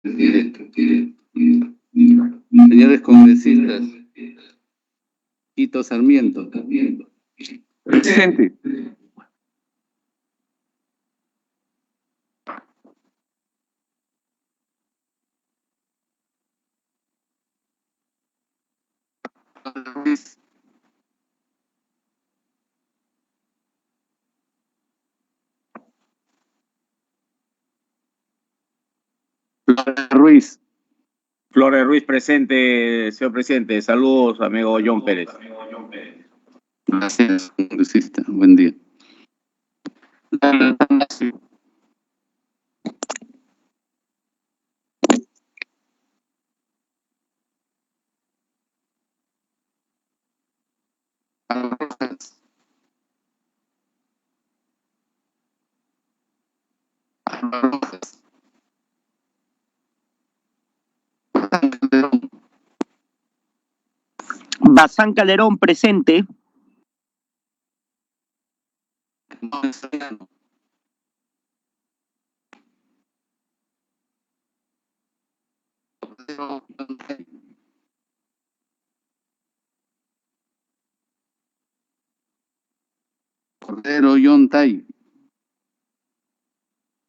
Señores congresistas, Quito Sarmiento. Presente. Ruiz. Flores Ruiz presente, señor presidente. Saludos, amigo John Pérez. Gracias, congresista. Buen día. Bazán Calderón presente. Cordero Yontay.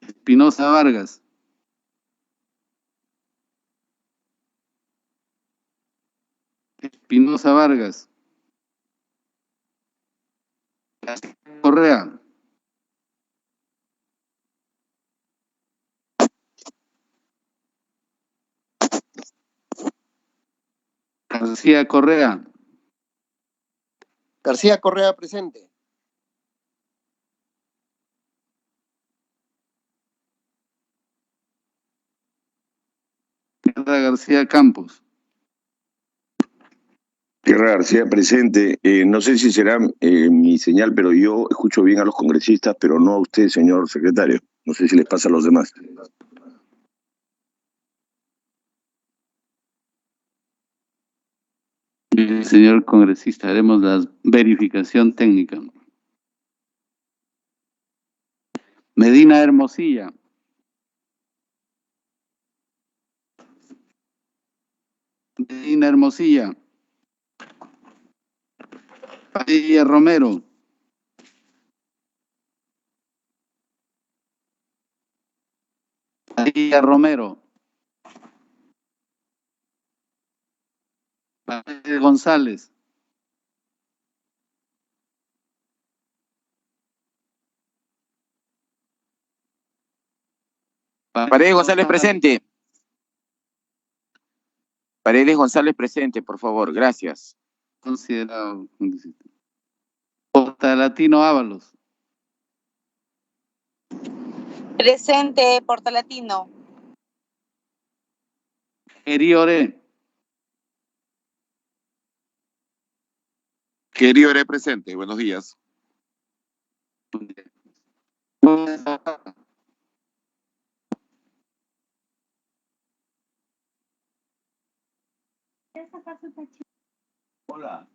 Espinosa Vargas. Espinosa Vargas. Correa. García Correa. García Correa presente. García Campos. Guerra García presente. No sé si será mi señal, pero yo escucho bien a los congresistas, pero no a usted, señor secretario. No sé si les pasa a los demás. Señor congresista, haremos la verificación técnica. Medina Hermosilla. Medina Hermosilla. Padilla Romero. Padilla Romero. Paredes González. Paredes González presente. Paredes González presente, por favor. Gracias. Considerado. Portalatino Ábalos. Presente, Portalatino. Eriore. Eriore presente. Buenos días. Hola.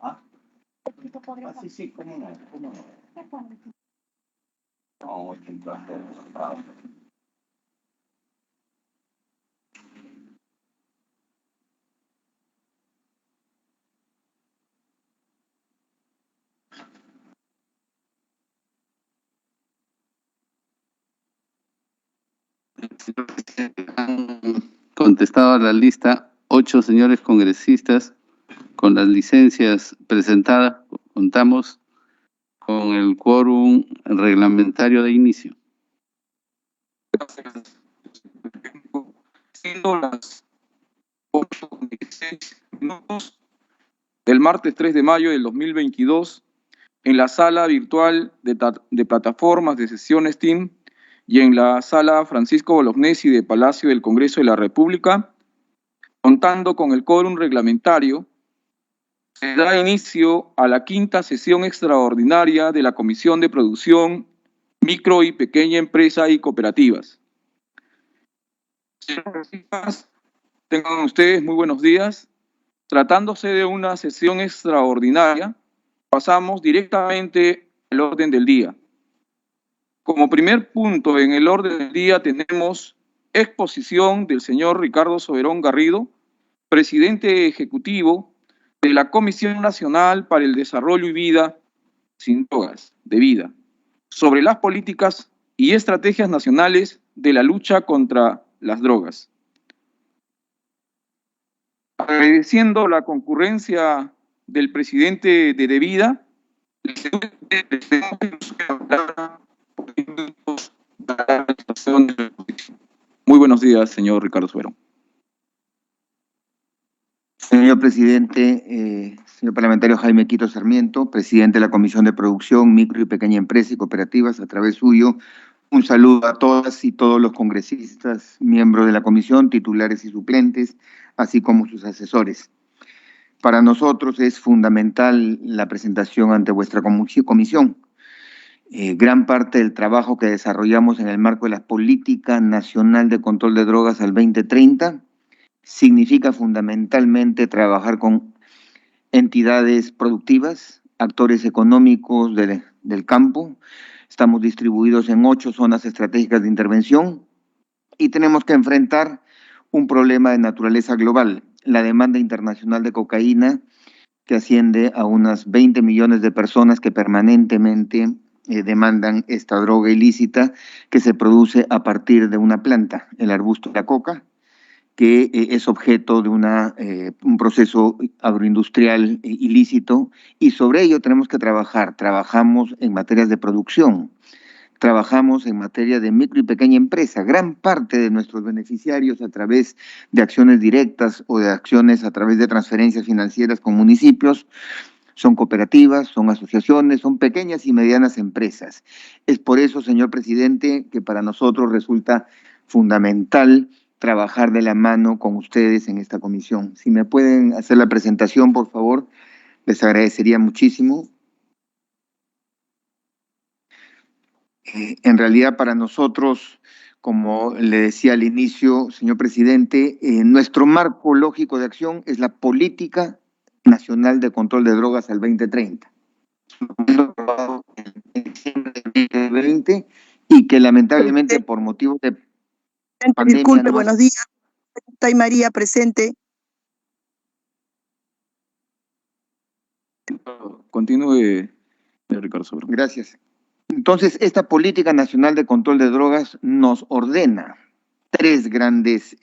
Sí, sí, cómo no, cómo no. No, es un placer. Han contestado a la lista 8 señores congresistas con las licencias presentadas. Contamos con el quórum reglamentario de inicio. Siendo las 8:16 del martes 3 de mayo del 2022, en la sala virtual de plataformas de sesiones TIM y en la sala Francisco Bolognesi de Palacio del Congreso de la República, contando con el quórum reglamentario, se da inicio a la quinta sesión extraordinaria de la Comisión de Producción, Micro y Pequeña Empresa y Cooperativas. Tengan ustedes muy buenos días. Tratándose de una sesión extraordinaria, pasamos directamente al orden del día. Como primer punto en el orden del día tenemos exposición del señor Ricardo Soberón Garrido, presidente ejecutivo de la Comisión Nacional para el Desarrollo y Vida sin Drogas, de vida, sobre las políticas y estrategias nacionales de la lucha contra las drogas. Agradeciendo la concurrencia del presidente de Devida, muy buenos días, señor Ricardo Soberón. Señor presidente, señor parlamentario Jaime Quito Sarmiento, presidente de la Comisión de Producción, Micro y Pequeña Empresa y Cooperativas, a través suyo, un saludo a todas y todos los congresistas, miembros de la comisión, titulares y suplentes, así como sus asesores. Para nosotros es fundamental la presentación ante vuestra comisión. Gran parte del trabajo que desarrollamos en el marco de la Política Nacional de Control de Drogas al 2030 significa fundamentalmente trabajar con entidades productivas, actores económicos del campo. Estamos distribuidos en 8 zonas estratégicas de intervención y tenemos que enfrentar un problema de naturaleza global, la demanda internacional de cocaína, que asciende a unas 20 millones de personas que permanentemente demandan esta droga ilícita que se produce a partir de una planta, el arbusto de la coca, que es objeto de un proceso agroindustrial ilícito, y sobre ello tenemos que trabajar. Trabajamos en materias de producción, trabajamos en materia de micro y pequeña empresa. Gran parte de nuestros beneficiarios a través de acciones directas o de acciones a través de transferencias financieras con municipios son cooperativas, son asociaciones, son pequeñas y medianas empresas. Es por eso, señor presidente, que para nosotros resulta fundamental trabajar de la mano con ustedes en esta comisión. Si me pueden hacer la presentación, por favor, les agradecería muchísimo. En realidad, para nosotros, como le decía al inicio, señor presidente, nuestro marco lógico de acción es la Política Nacional de Control de Drogas al 2030. En diciembre del 2020 y que lamentablemente por motivos de pandemia... Disculpe, buenos días. Estoy María, presente. Continúe, Ricardo Soberón. Gracias. Entonces, esta Política Nacional de Control de Drogas nos ordena 3 grandes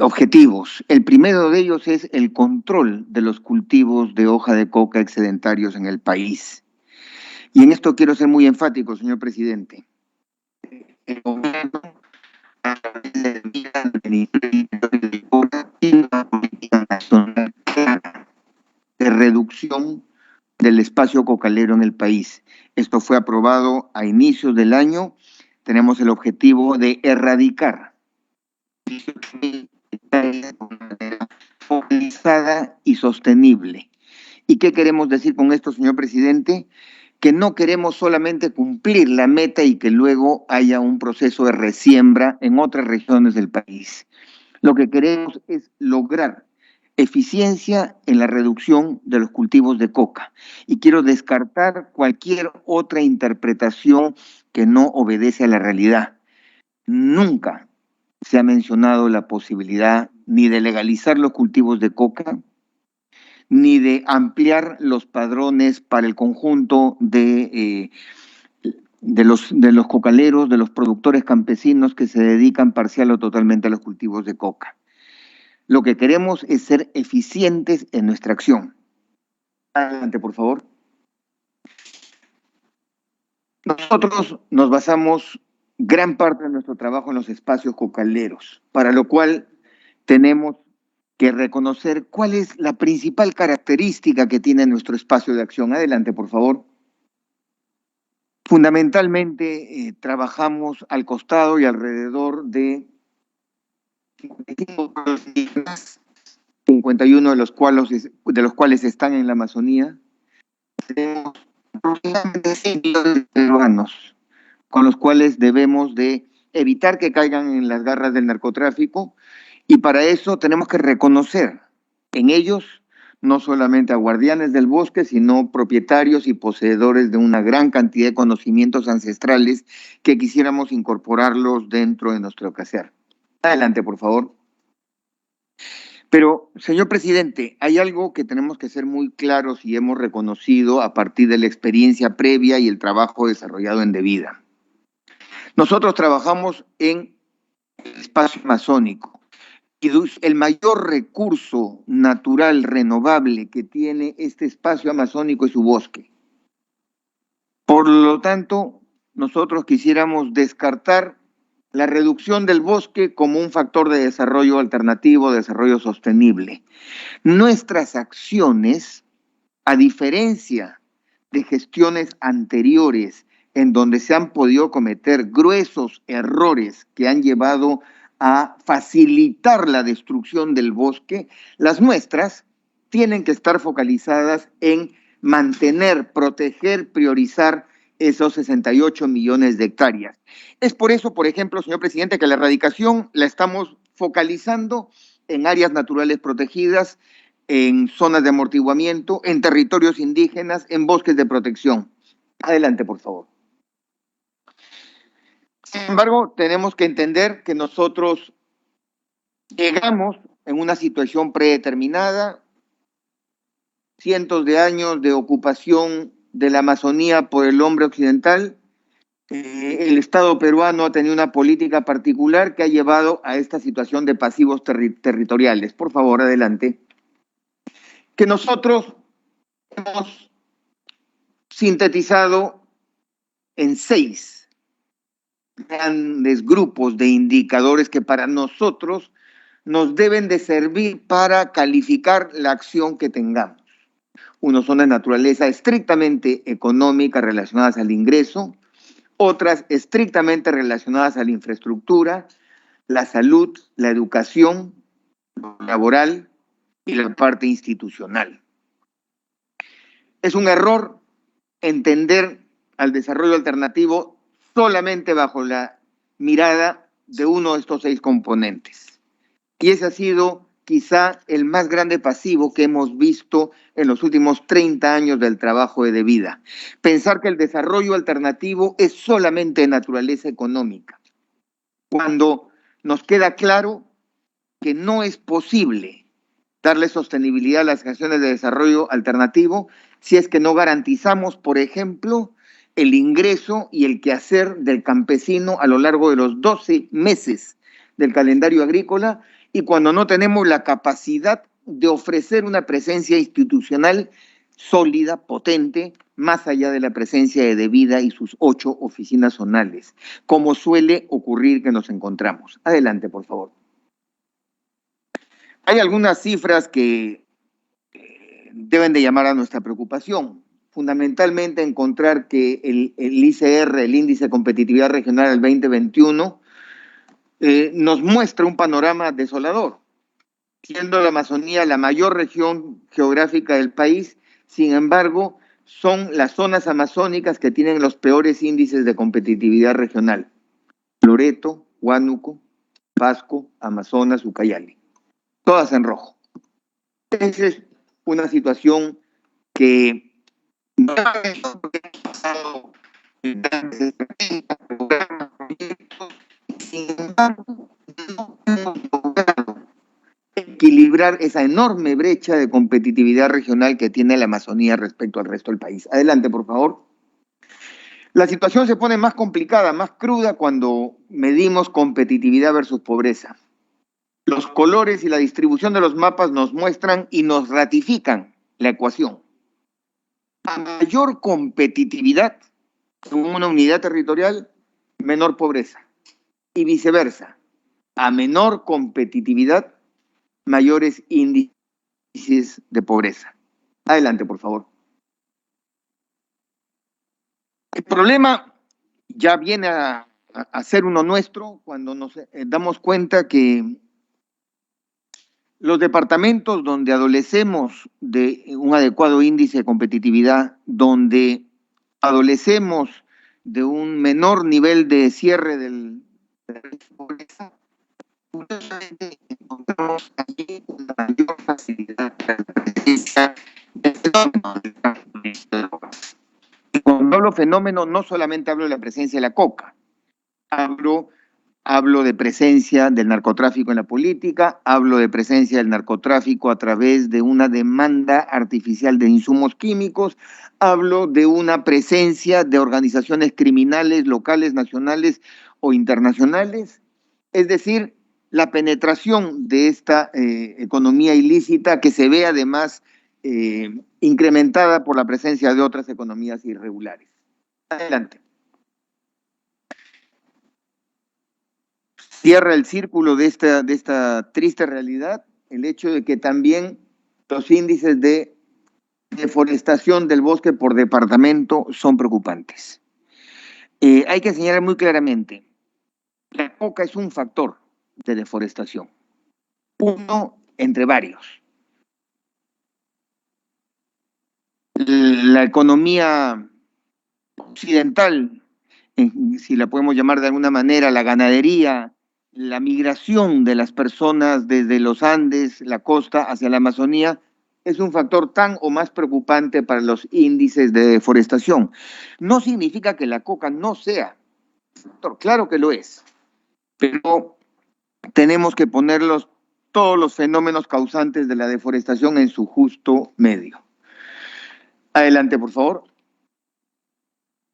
objetivos. El primero de ellos es el control de los cultivos de hoja de coca excedentarios en el país. Y en esto quiero ser muy enfático, señor presidente. El gobierno, a través de una política nacional de reducción del espacio cocalero en el país. Esto fue aprobado a inicios del año. Tenemos el objetivo de erradicar de manera focalizada y sostenible. ¿Y qué queremos decir con esto, señor presidente? Que no queremos solamente cumplir la meta y que luego haya un proceso de resiembra en otras regiones del país. Lo que queremos es lograr eficiencia en la reducción de los cultivos de coca. Y quiero descartar cualquier otra interpretación que no obedece a la realidad. Nunca se ha mencionado la posibilidad ni de legalizar los cultivos de coca, ni de ampliar los padrones para el conjunto de los cocaleros, de los productores campesinos que se dedican parcial o totalmente a los cultivos de coca. Lo que queremos es ser eficientes en nuestra acción. Adelante, por favor. Nosotros nos basamos gran parte de nuestro trabajo en los espacios cocaleros, para lo cual tenemos que reconocer cuál es la principal característica que tiene nuestro espacio de acción. Adelante, por favor. Fundamentalmente trabajamos al costado y alrededor de 51 de los cuales están en la Amazonía. Tenemos aproximadamente 100 millones de peruanos con los cuales debemos de evitar que caigan en las garras del narcotráfico, y para eso tenemos que reconocer en ellos no solamente a guardianes del bosque, sino propietarios y poseedores de una gran cantidad de conocimientos ancestrales que quisiéramos incorporarlos dentro de nuestro quehacer. Adelante, por favor. Pero, señor presidente, hay algo que tenemos que ser muy claros y hemos reconocido a partir de la experiencia previa y el trabajo desarrollado en Devida. Nosotros trabajamos en el espacio amazónico y el mayor recurso natural renovable que tiene este espacio amazónico es su bosque. Por lo tanto, nosotros quisiéramos descartar la reducción del bosque como un factor de desarrollo alternativo, de desarrollo sostenible. Nuestras acciones, a diferencia de gestiones anteriores en donde se han podido cometer gruesos errores que han llevado a facilitar la destrucción del bosque, las nuestras tienen que estar focalizadas en mantener, proteger, priorizar esos 68 millones de hectáreas. Es por eso, por ejemplo, señor presidente, que la erradicación la estamos focalizando en áreas naturales protegidas, en zonas de amortiguamiento, en territorios indígenas, en bosques de protección. Adelante, por favor. Sin embargo, tenemos que entender que nosotros llegamos en una situación predeterminada, cientos de años de ocupación de la Amazonía por el hombre occidental. El Estado peruano ha tenido una política particular que ha llevado a esta situación de pasivos territoriales. Por favor, adelante. Que nosotros hemos sintetizado en 6 grandes grupos de indicadores que para nosotros nos deben de servir para calificar la acción que tengamos. Unos son de naturaleza estrictamente económica relacionadas al ingreso, otras estrictamente relacionadas a la infraestructura, la salud, la educación, lo laboral y la parte institucional. Es un error entender al desarrollo alternativo solamente bajo la mirada de uno de estos 6 componentes. Y ese ha sido quizá el más grande pasivo que hemos visto en los últimos 30 años del trabajo de Devida. Pensar que el desarrollo alternativo es solamente de naturaleza económica, cuando nos queda claro que no es posible darle sostenibilidad a las acciones de desarrollo alternativo si es que no garantizamos, por ejemplo, el ingreso y el quehacer del campesino a lo largo de los 12 meses del calendario agrícola, y cuando no tenemos la capacidad de ofrecer una presencia institucional sólida, potente, más allá de la presencia de Devida y sus 8 oficinas zonales, como suele ocurrir que nos encontramos. Adelante, por favor. Hay algunas cifras que deben de llamar a nuestra preocupación. Fundamentalmente encontrar que el ICR, el Índice de Competitividad Regional del 2021, nos muestra un panorama desolador, siendo la Amazonía la mayor región geográfica del país. Sin embargo, son las zonas amazónicas que tienen los peores índices de competitividad regional: Loreto, Huánuco, Pasco, Amazonas, Ucayali, todas en rojo. Esa es una situación que no ha pasado en grandes programas, proyectos. Sin embargo, no hemos logrado equilibrar esa enorme brecha de competitividad regional que tiene la Amazonía respecto al resto del país. Adelante, por favor. La situación se pone más complicada, más cruda cuando medimos competitividad versus pobreza. Los colores y la distribución de los mapas nos muestran y nos ratifican la ecuación. A mayor competitividad en una unidad territorial, menor pobreza. Y viceversa, a menor competitividad, mayores índices de pobreza. Adelante, por favor. El problema ya viene a ser uno nuestro cuando nos damos cuenta que los departamentos donde adolecemos de un adecuado índice de competitividad, donde adolecemos de un menor nivel de cierre del pobreza, curiosamente encontramos allí una mayor facilidad para la presencia del fenómeno del tráfico ilícito de drogas. Y cuando hablo fenómeno, no solamente hablo de la presencia de la coca, hablo de presencia del narcotráfico en la política, hablo de presencia del narcotráfico a través de una demanda artificial de insumos químicos, hablo de una presencia de organizaciones criminales locales, nacionales o internacionales, es decir, la penetración de esta economía ilícita que se ve además incrementada por la presencia de otras economías irregulares. Adelante. Cierra el círculo de esta triste realidad el hecho de que también los índices de deforestación del bosque por departamento son preocupantes. Hay que señalar muy claramente, la coca es un factor de deforestación, uno entre varios. La economía occidental, si la podemos llamar de alguna manera, la ganadería, la migración de las personas desde los Andes, la costa, hacia la Amazonía, es un factor tan o más preocupante para los índices de deforestación. No significa que la coca no sea un factor, claro que lo es, pero tenemos que ponerlos todos los fenómenos causantes de la deforestación en su justo medio. Adelante, por favor.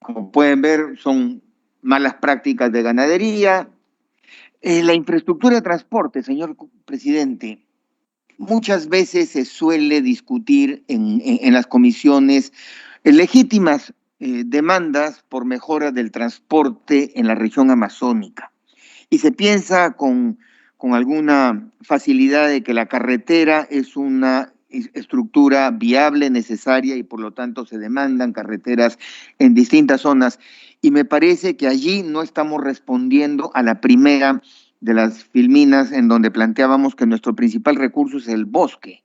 Como pueden ver, son malas prácticas de ganadería. La infraestructura de transporte, señor presidente, muchas veces se suele discutir en las comisiones legítimas demandas por mejora del transporte en la región amazónica. Y se piensa con alguna facilidad de que la carretera es una estructura viable, necesaria, y por lo tanto se demandan carreteras en distintas zonas. Y me parece que allí no estamos respondiendo a la primera de las filminas en donde planteábamos que nuestro principal recurso es el bosque.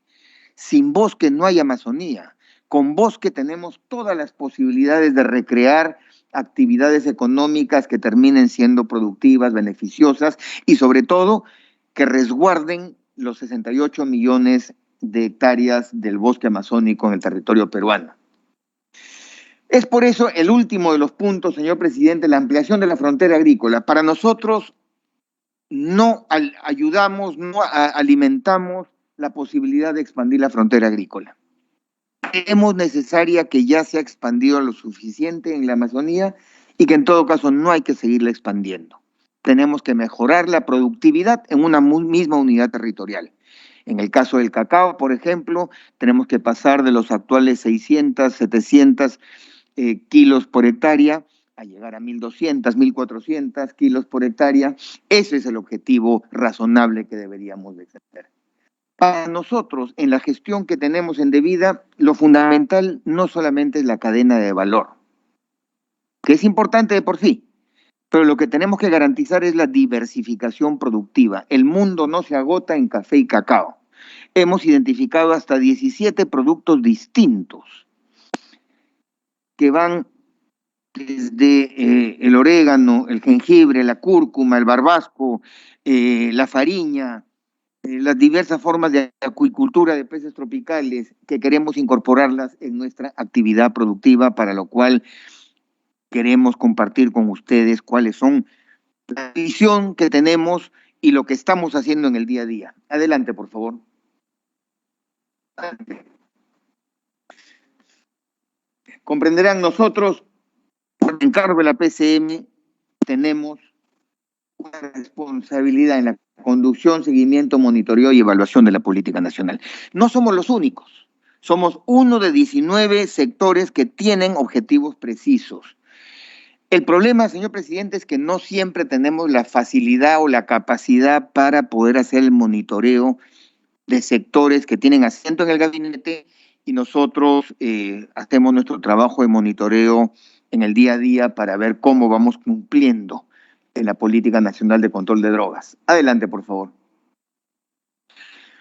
Sin bosque no hay Amazonía. Con bosque tenemos todas las posibilidades de recrear actividades económicas que terminen siendo productivas, beneficiosas y sobre todo que resguarden los 68 millones de hectáreas del bosque amazónico en el territorio peruano. Es por eso el último de los puntos, señor presidente, la ampliación de la frontera agrícola. Para nosotros no ayudamos, no alimentamos la posibilidad de expandir la frontera agrícola. Creemos necesaria que ya se ha expandido lo suficiente en la Amazonía y que en todo caso no hay que seguirla expandiendo. Tenemos que mejorar la productividad en una misma unidad territorial. En el caso del cacao, por ejemplo, tenemos que pasar de los actuales 600, 700 kilos por hectárea a llegar a 1.200, 1.400 kilos por hectárea. Ese es el objetivo razonable que deberíamos de tener. Para nosotros, en la gestión que tenemos en Devida, lo fundamental no solamente es la cadena de valor, que es importante de por sí, pero lo que tenemos que garantizar es la diversificación productiva. El mundo no se agota en café y cacao. Hemos identificado hasta 17 productos distintos que van desde el orégano, el jengibre, la cúrcuma, el barbasco, la fariña, las diversas formas de acuicultura de peces tropicales que queremos incorporarlas en nuestra actividad productiva, para lo cual queremos compartir con ustedes cuáles son la visión que tenemos y lo que estamos haciendo en el día a día. Adelante, por favor. Adelante. Comprenderán, nosotros, por encargo de la PCM, tenemos una responsabilidad en la conducción, seguimiento, monitoreo y evaluación de la política nacional. No somos los únicos, somos uno de 19 sectores que tienen objetivos precisos. El problema, señor presidente, es que no siempre tenemos la facilidad o la capacidad para poder hacer el monitoreo de sectores que tienen asiento en el gabinete, y nosotros hacemos nuestro trabajo de monitoreo en el día a día para ver cómo vamos cumpliendo en la Política Nacional de Control de Drogas. Adelante, por favor.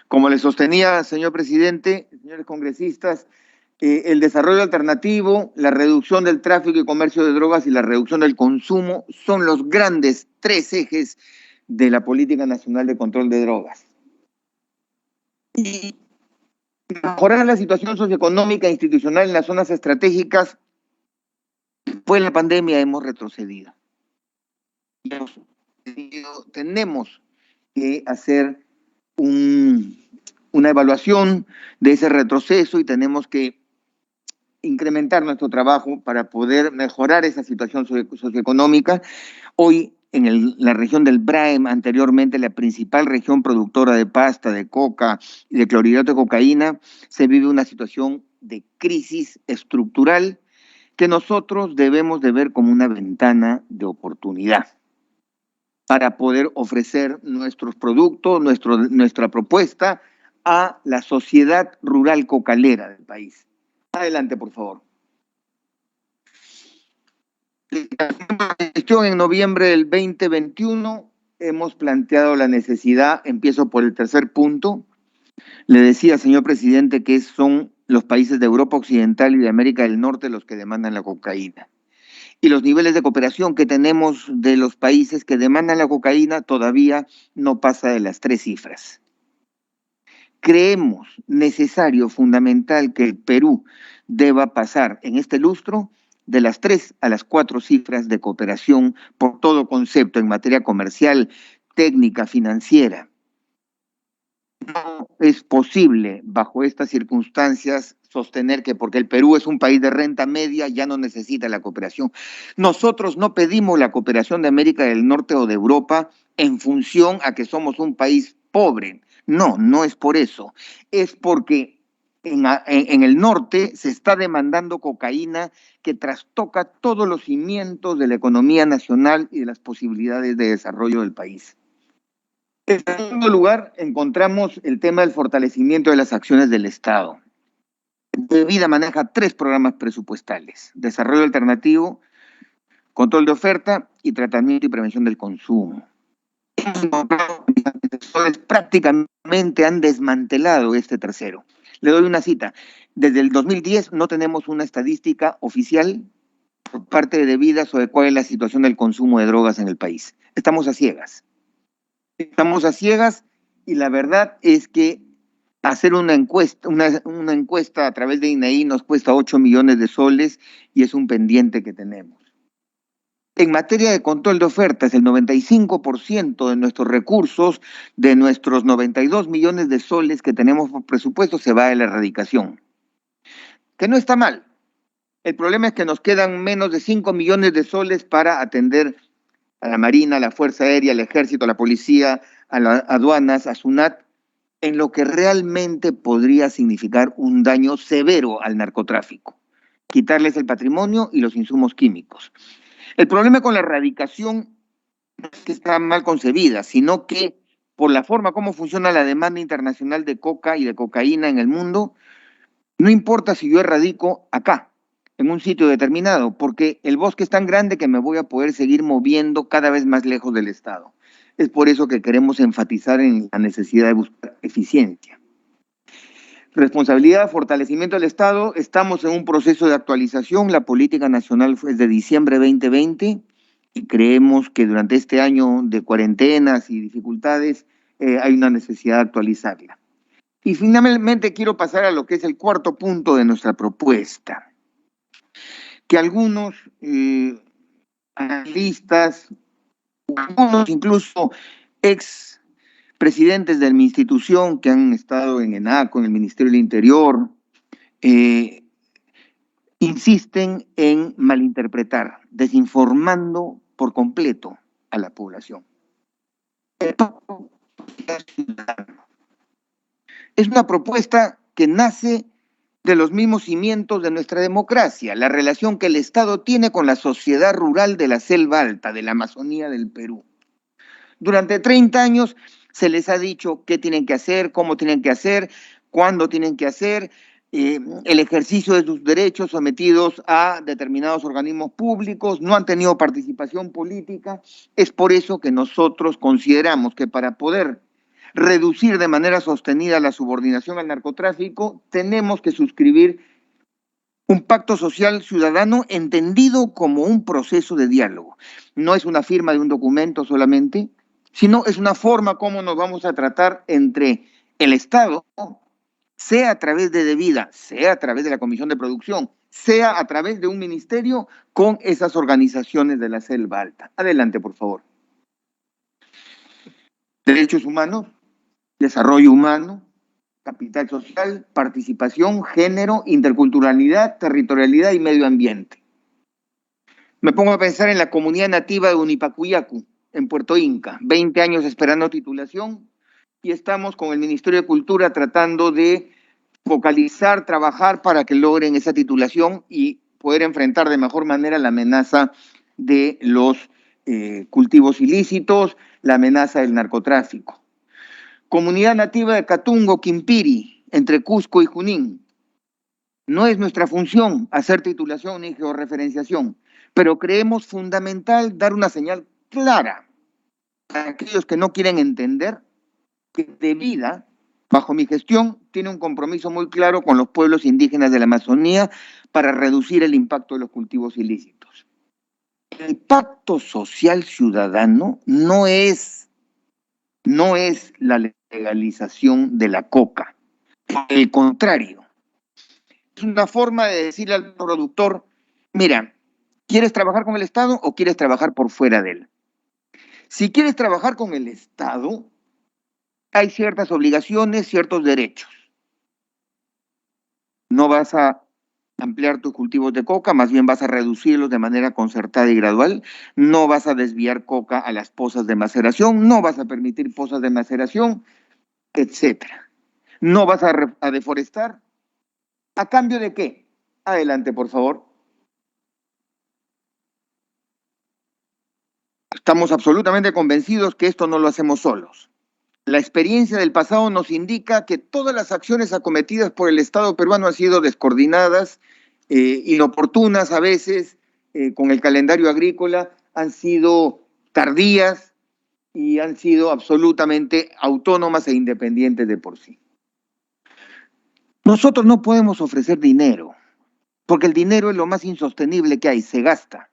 Como le sostenía, señor presidente, señores congresistas, el desarrollo alternativo, la reducción del tráfico y comercio de drogas y la reducción del consumo son los grandes tres ejes de la Política Nacional de Control de Drogas. Y mejorar la situación socioeconómica e institucional en las zonas estratégicas, después de la pandemia hemos retrocedido. Tenemos que hacer una evaluación de ese retroceso y tenemos que incrementar nuestro trabajo para poder mejorar esa situación socioeconómica. Hoy, en la región del Braem, anteriormente la principal región productora de pasta, de coca y de clorhidrato de cocaína, se vive una situación de crisis estructural que nosotros debemos de ver como una ventana de oportunidad para poder ofrecer nuestros productos, nuestra propuesta a la sociedad rural cocalera del país. Adelante, por favor. En noviembre del 2021 hemos planteado la necesidad, empiezo por el tercer punto, le decía, señor presidente, que son los países de Europa Occidental y de América del Norte los que demandan la cocaína. Y los niveles de cooperación que tenemos de los países que demandan la cocaína todavía no pasa de las 3 cifras. Creemos necesario, fundamental, que el Perú deba pasar en este lustro de las 3 a las 4 cifras de cooperación por todo concepto en materia comercial, técnica, financiera. No es posible, bajo estas circunstancias, sostener que porque el Perú es un país de renta media ya no necesita la cooperación. Nosotros no pedimos la cooperación de América del Norte o de Europa en función a que somos un país pobre. No, no es por eso. Es porque en el norte se está demandando cocaína que trastoca todos los cimientos de la economía nacional y de las posibilidades de desarrollo del país. En segundo lugar, encontramos el tema del fortalecimiento de las acciones del Estado. Vida maneja 3 programas presupuestales: desarrollo alternativo, control de oferta y tratamiento y prevención del consumo. Prácticamente han desmantelado este tercero. Le doy una cita. Desde el 2010 no tenemos una estadística oficial por parte de Vida sobre cuál es la situación del consumo de drogas en el país. Estamos a ciegas. Estamos a ciegas y la verdad es que hacer una encuesta a través de INAI nos cuesta 8 millones de soles y es un pendiente que tenemos. En materia de control de ofertas, el 95% de nuestros recursos, de nuestros 92 millones de soles que tenemos por presupuesto, se va a la erradicación. Que no está mal. El problema es que nos quedan menos de 5 millones de soles para atender a la Marina, a la Fuerza Aérea, al Ejército, a la Policía, a las aduanas, a SUNAT, en lo que realmente podría significar un daño severo al narcotráfico. Quitarles el patrimonio y los insumos químicos. El problema con la erradicación no es que está mal concebida, sino que por la forma como funciona la demanda internacional de coca y de cocaína en el mundo, no importa si yo erradico acá, en un sitio determinado, porque el bosque es tan grande que me voy a poder seguir moviendo cada vez más lejos del Estado. Es por eso que queremos enfatizar en la necesidad de buscar eficiencia. Responsabilidad, fortalecimiento del Estado. Estamos en un proceso de actualización. La política nacional fue de diciembre 2020 y creemos que durante este año de cuarentenas y dificultades hay una necesidad de actualizarla. Y finalmente quiero pasar a lo que es el cuarto punto de nuestra propuesta, que algunos analistas, algunos incluso presidentes de mi institución que han estado en ENACO, en el Ministerio del Interior, insisten en malinterpretar, desinformando por completo a la población. Es una propuesta que nace de los mismos cimientos de nuestra democracia, la relación que el Estado tiene con la sociedad rural de la selva alta, de la Amazonía del Perú. Durante 30 años se les ha dicho qué tienen que hacer, cómo tienen que hacer, cuándo tienen que hacer, el ejercicio de sus derechos sometidos a determinados organismos públicos, no han tenido participación política. Es por eso que nosotros consideramos que para poder reducir de manera sostenida la subordinación al narcotráfico, tenemos que suscribir un pacto social ciudadano entendido como un proceso de diálogo. No es una firma de un documento solamente, sino es una forma como nos vamos a tratar entre el Estado, sea a través de Debida, sea a través de la Comisión de Producción, sea a través de un ministerio con esas organizaciones de la Selva Alta. Adelante, por favor. Derechos humanos, desarrollo humano, capital social, participación, género, interculturalidad, territorialidad y medio ambiente. Me pongo a pensar en la comunidad nativa de Unipacuyacu, en Puerto Inca, 20 años esperando titulación, y estamos con el Ministerio de Cultura tratando de focalizar, trabajar para que logren esa titulación y poder enfrentar de mejor manera la amenaza de los cultivos ilícitos, la amenaza del narcotráfico. Comunidad nativa de Catungo, Quimpiri, entre Cusco y Junín. No es nuestra función hacer titulación ni georreferenciación, pero creemos fundamental dar una señal clara a aquellos que no quieren entender que Debida, bajo mi gestión, tiene un compromiso muy claro con los pueblos indígenas de la Amazonía para reducir el impacto de los cultivos ilícitos. El pacto social ciudadano no es la legalización de la coca. Por el contrario, es una forma de decirle al productor, mira, ¿quieres trabajar con el Estado o quieres trabajar por fuera de él? Si quieres trabajar con el Estado, hay ciertas obligaciones, ciertos derechos. No vas a ampliar tus cultivos de coca, más bien vas a reducirlos de manera concertada y gradual. No vas a desviar coca a las pozas de maceración, no vas a permitir pozas de maceración, etcétera. No vas a deforestar. ¿A cambio de qué? Adelante, por favor. Estamos absolutamente convencidos que esto no lo hacemos solos. La experiencia del pasado nos indica que todas las acciones acometidas por el Estado peruano han sido descoordinadas, inoportunas a veces, con el calendario agrícola, han sido tardías y han sido absolutamente autónomas e independientes de por sí. Nosotros no podemos ofrecer dinero, porque el dinero es lo más insostenible que hay, se gasta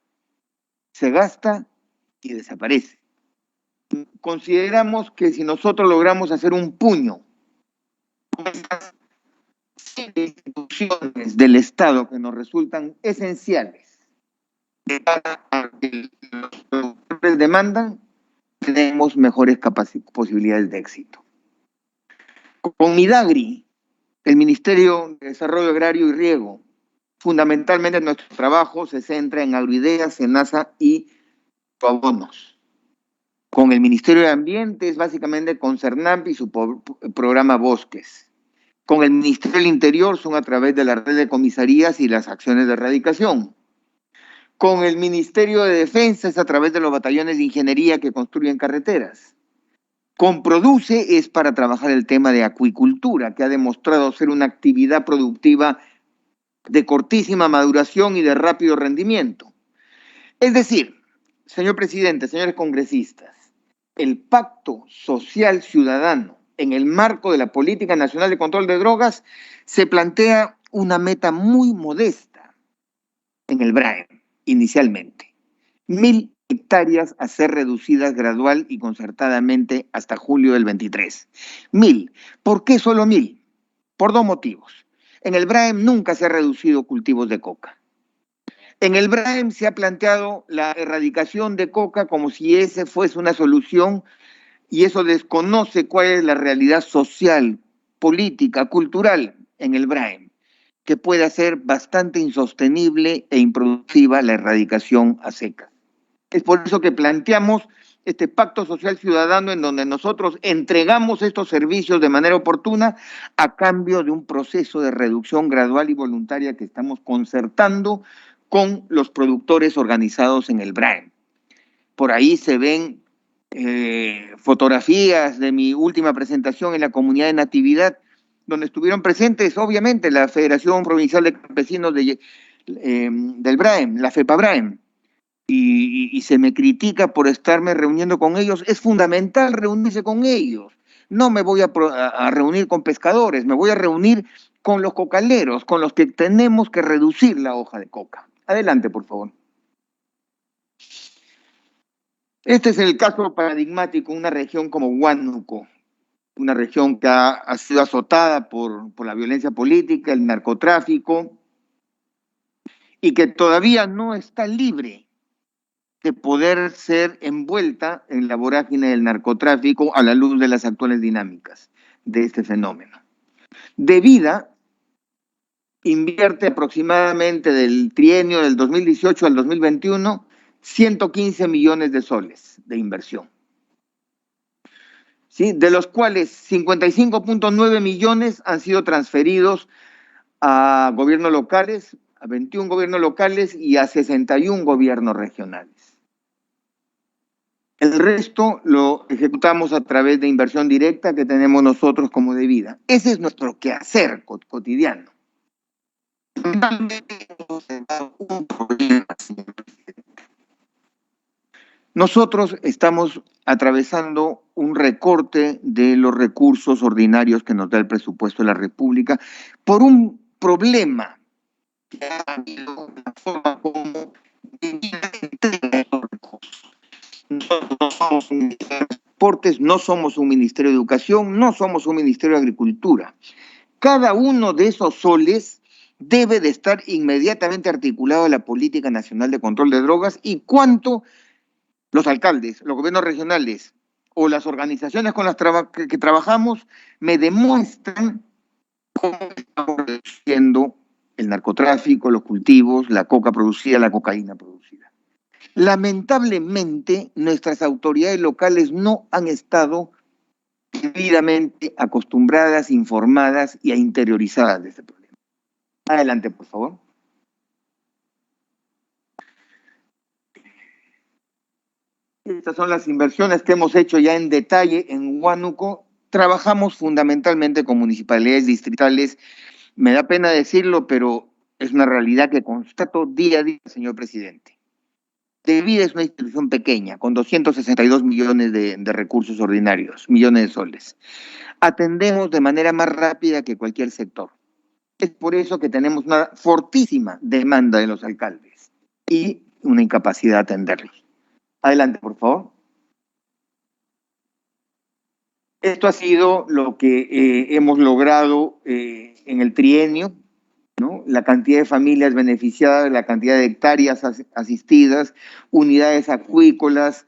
y desaparece. Consideramos que si nosotros logramos hacer un puño con esas instituciones del Estado que nos resultan esenciales de cara a que los productores demandan, tenemos mejores posibilidades de éxito. Con Midagri, el Ministerio de Desarrollo Agrario y Riego, fundamentalmente nuestro trabajo se centra en agroideas, SENASA y abonos. Con el Ministerio de Ambiente es básicamente con CERNAMP y su programa Bosques. Con el Ministerio del Interior son a través de la red de comisarías y las acciones de erradicación. Con el Ministerio de Defensa es a través de los batallones de ingeniería que construyen carreteras. Con Produce es para trabajar el tema de acuicultura, que ha demostrado ser una actividad productiva de cortísima maduración y de rápido rendimiento. Es decir, señor presidente, señores congresistas, el pacto social ciudadano en el marco de la Política Nacional de Control de Drogas se plantea una meta muy modesta en el BRAEM, inicialmente. 1.000 hectáreas a ser reducidas gradual y concertadamente hasta julio del 23. 1.000. ¿Por qué solo 1.000? Por dos motivos. En el BRAEM nunca se ha reducido cultivos de coca. En el BRAEM se ha planteado la erradicación de coca como si ese fuese una solución y eso desconoce cuál es la realidad social, política, cultural en el BRAEM, que puede hacer bastante insostenible e improductiva la erradicación a seca. Es por eso que planteamos este pacto social ciudadano en donde nosotros entregamos estos servicios de manera oportuna a cambio de un proceso de reducción gradual y voluntaria que estamos concertando con los productores organizados en el BRAEM. Por ahí se ven fotografías de mi última presentación en la comunidad de Natividad, donde estuvieron presentes, obviamente, la Federación Provincial de Campesinos del BRAEM, la FEPABRAEM, y se me critica por estarme reuniendo con ellos. Es fundamental reunirse con ellos. No me voy a reunir con pescadores, me voy a reunir con los cocaleros, con los que tenemos que reducir la hoja de coca. Adelante, por favor. Este es el caso paradigmático, una región como Huánuco, una región que ha sido azotada por la violencia política, el narcotráfico, y que todavía no está libre de poder ser envuelta en la vorágine del narcotráfico a la luz de las actuales dinámicas de este fenómeno. De Vida invierte aproximadamente del trienio del 2018 al 2021 115 millones de soles de inversión, ¿sí? De los cuales 55.9 millones han sido transferidos a gobiernos locales, a 21 gobiernos locales y a 61 gobiernos regionales. El resto lo ejecutamos a través de inversión directa que tenemos nosotros como De Vida. Ese es nuestro quehacer cotidiano. Un problema, señor presidente. Nosotros estamos atravesando un recorte de los recursos ordinarios que nos da el presupuesto de la República por un problema que ha habido en la forma como De Vida entrega esos recursos. Nosotros no somos un ministerio de Transportes, no somos un ministerio de Educación, no somos un ministerio de Agricultura. Cada uno de esos soles debe de estar inmediatamente articulado a la Política Nacional de Control de Drogas y cuánto los alcaldes, los gobiernos regionales o las organizaciones con las que trabajamos me demuestran cómo estamos reduciendo el narcotráfico, los cultivos, la coca producida, la cocaína producida. Lamentablemente, nuestras autoridades locales no han estado debidamente acostumbradas, informadas y interiorizadas de este problema. Adelante, por favor. Estas son las inversiones que hemos hecho ya en detalle en Huánuco. Trabajamos fundamentalmente con municipalidades distritales. Me da pena decirlo, pero es una realidad que constato día a día, señor presidente. De Vida es una institución pequeña, con 262 millones de recursos ordinarios, millones de soles. Atendemos de manera más rápida que cualquier sector. Es por eso que tenemos una fortísima demanda de los alcaldes y una incapacidad de atenderlos. Adelante, por favor. Esto ha sido lo que hemos logrado en el trienio, ¿no? La cantidad de familias beneficiadas, la cantidad de hectáreas asistidas, unidades acuícolas,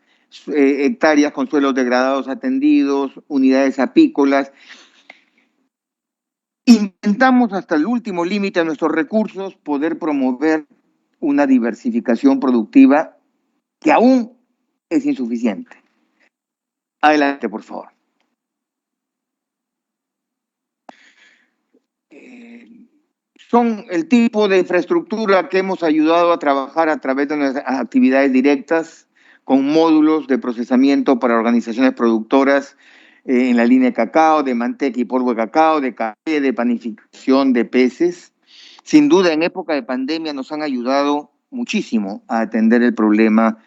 hectáreas con suelos degradados atendidos, unidades apícolas. Intentamos hasta el último límite de nuestros recursos poder promover una diversificación productiva que aún es insuficiente. Adelante, por favor. Son el tipo de infraestructura que hemos ayudado a trabajar a través de nuestras actividades directas con módulos de procesamiento para organizaciones productoras en la línea de cacao, de manteca y polvo de cacao, de café, de panificación de peces. Sin duda, en época de pandemia nos han ayudado muchísimo a atender el problema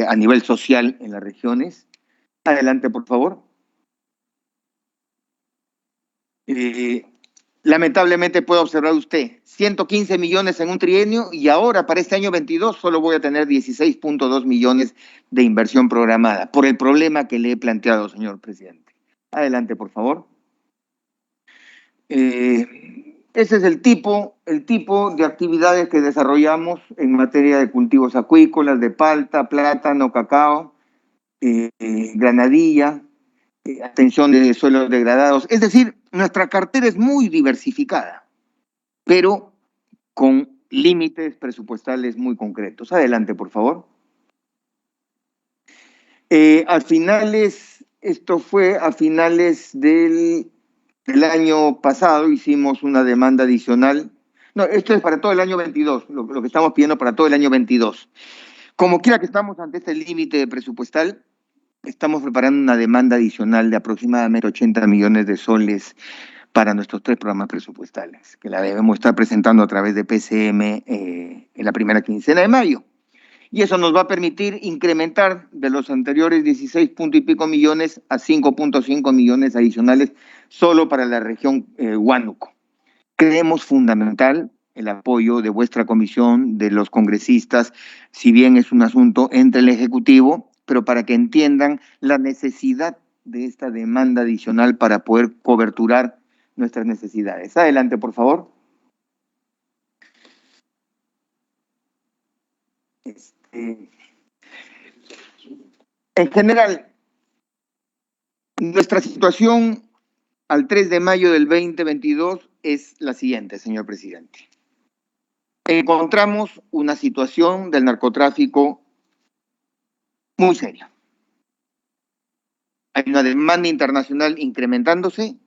a nivel social en las regiones. Adelante, por favor. Lamentablemente puede observar usted 115 millones en un trienio y ahora para este año 22 solo voy a tener 16.2 millones de inversión programada por el problema que le he planteado, señor presidente. Adelante, por favor. Ese es el tipo de actividades que desarrollamos en materia de cultivos acuícolas, de palta, plátano, cacao, granadilla, atención de suelos degradados. Es decir, nuestra cartera es muy diversificada, pero con límites presupuestales muy concretos. Adelante, por favor. Esto fue a finales del año pasado, hicimos una demanda adicional. No, esto es para todo el año 22, lo que estamos pidiendo para todo el año 22. Como quiera que estamos ante este límite presupuestal, estamos preparando una demanda adicional de aproximadamente 80 millones de soles para nuestros 3 programas presupuestales, que la debemos estar presentando a través de PCM en la primera quincena de mayo. Y eso nos va a permitir incrementar de los anteriores 16 punto y pico millones a 5.5 millones adicionales solo para la región Huánuco. Creemos fundamental el apoyo de vuestra comisión, de los congresistas, si bien es un asunto entre el Ejecutivo pero para que entiendan la necesidad de esta demanda adicional para poder coberturar nuestras necesidades. Adelante, por favor. En general, nuestra situación al 3 de mayo del 2022 es la siguiente, señor presidente. Encontramos una situación del narcotráfico muy seria. Hay una demanda internacional incrementándose.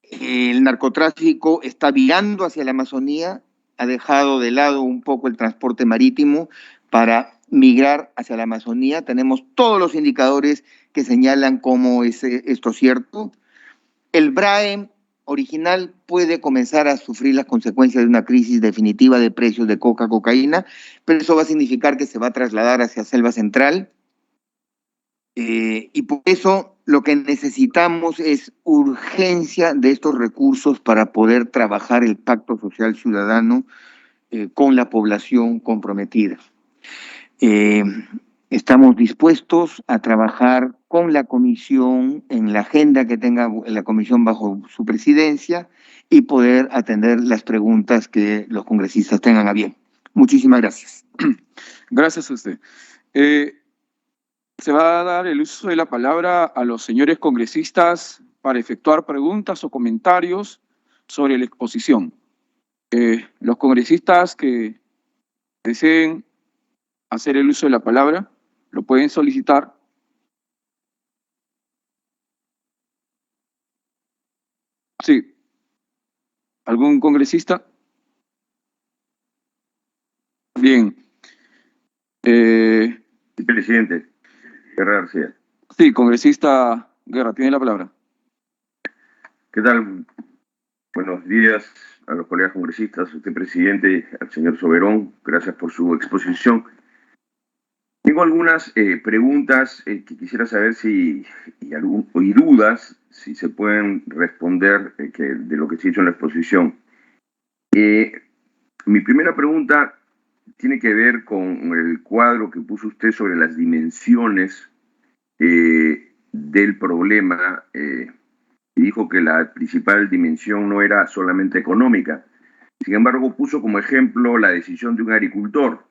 El narcotráfico está virando hacia la Amazonía, ha dejado de lado un poco el transporte marítimo para migrar hacia la Amazonía. Tenemos todos los indicadores que señalan cómo es esto cierto. El BRAE original puede comenzar a sufrir las consecuencias de una crisis definitiva de precios de cocaína, pero eso va a significar que se va a trasladar hacia Selva Central. Y por eso lo que necesitamos es urgencia de estos recursos para poder trabajar el pacto social ciudadano con la población comprometida. Estamos dispuestos a trabajar con la comisión en la agenda que tenga la comisión bajo su presidencia y poder atender las preguntas que los congresistas tengan a bien. Muchísimas gracias. Gracias a usted. Se va a dar el uso de la palabra a los señores congresistas para efectuar preguntas o comentarios sobre la exposición. Los congresistas que deseen hacer el uso de la palabra lo pueden solicitar. Sí. ¿Algún congresista? Bien. Presidente, Guerra García. Sí, congresista Guerra, tiene la palabra. ¿Qué tal? Buenos días a los colegas congresistas, a usted, presidente, al señor Soberón. Gracias por su exposición. Tengo algunas preguntas que quisiera saber y dudas, si se pueden responder de lo que se ha hecho en la exposición. Mi primera pregunta tiene que ver con el cuadro que puso usted sobre las dimensiones del problema. Dijo que la principal dimensión no era solamente económica. Sin embargo, puso como ejemplo la decisión de un agricultor.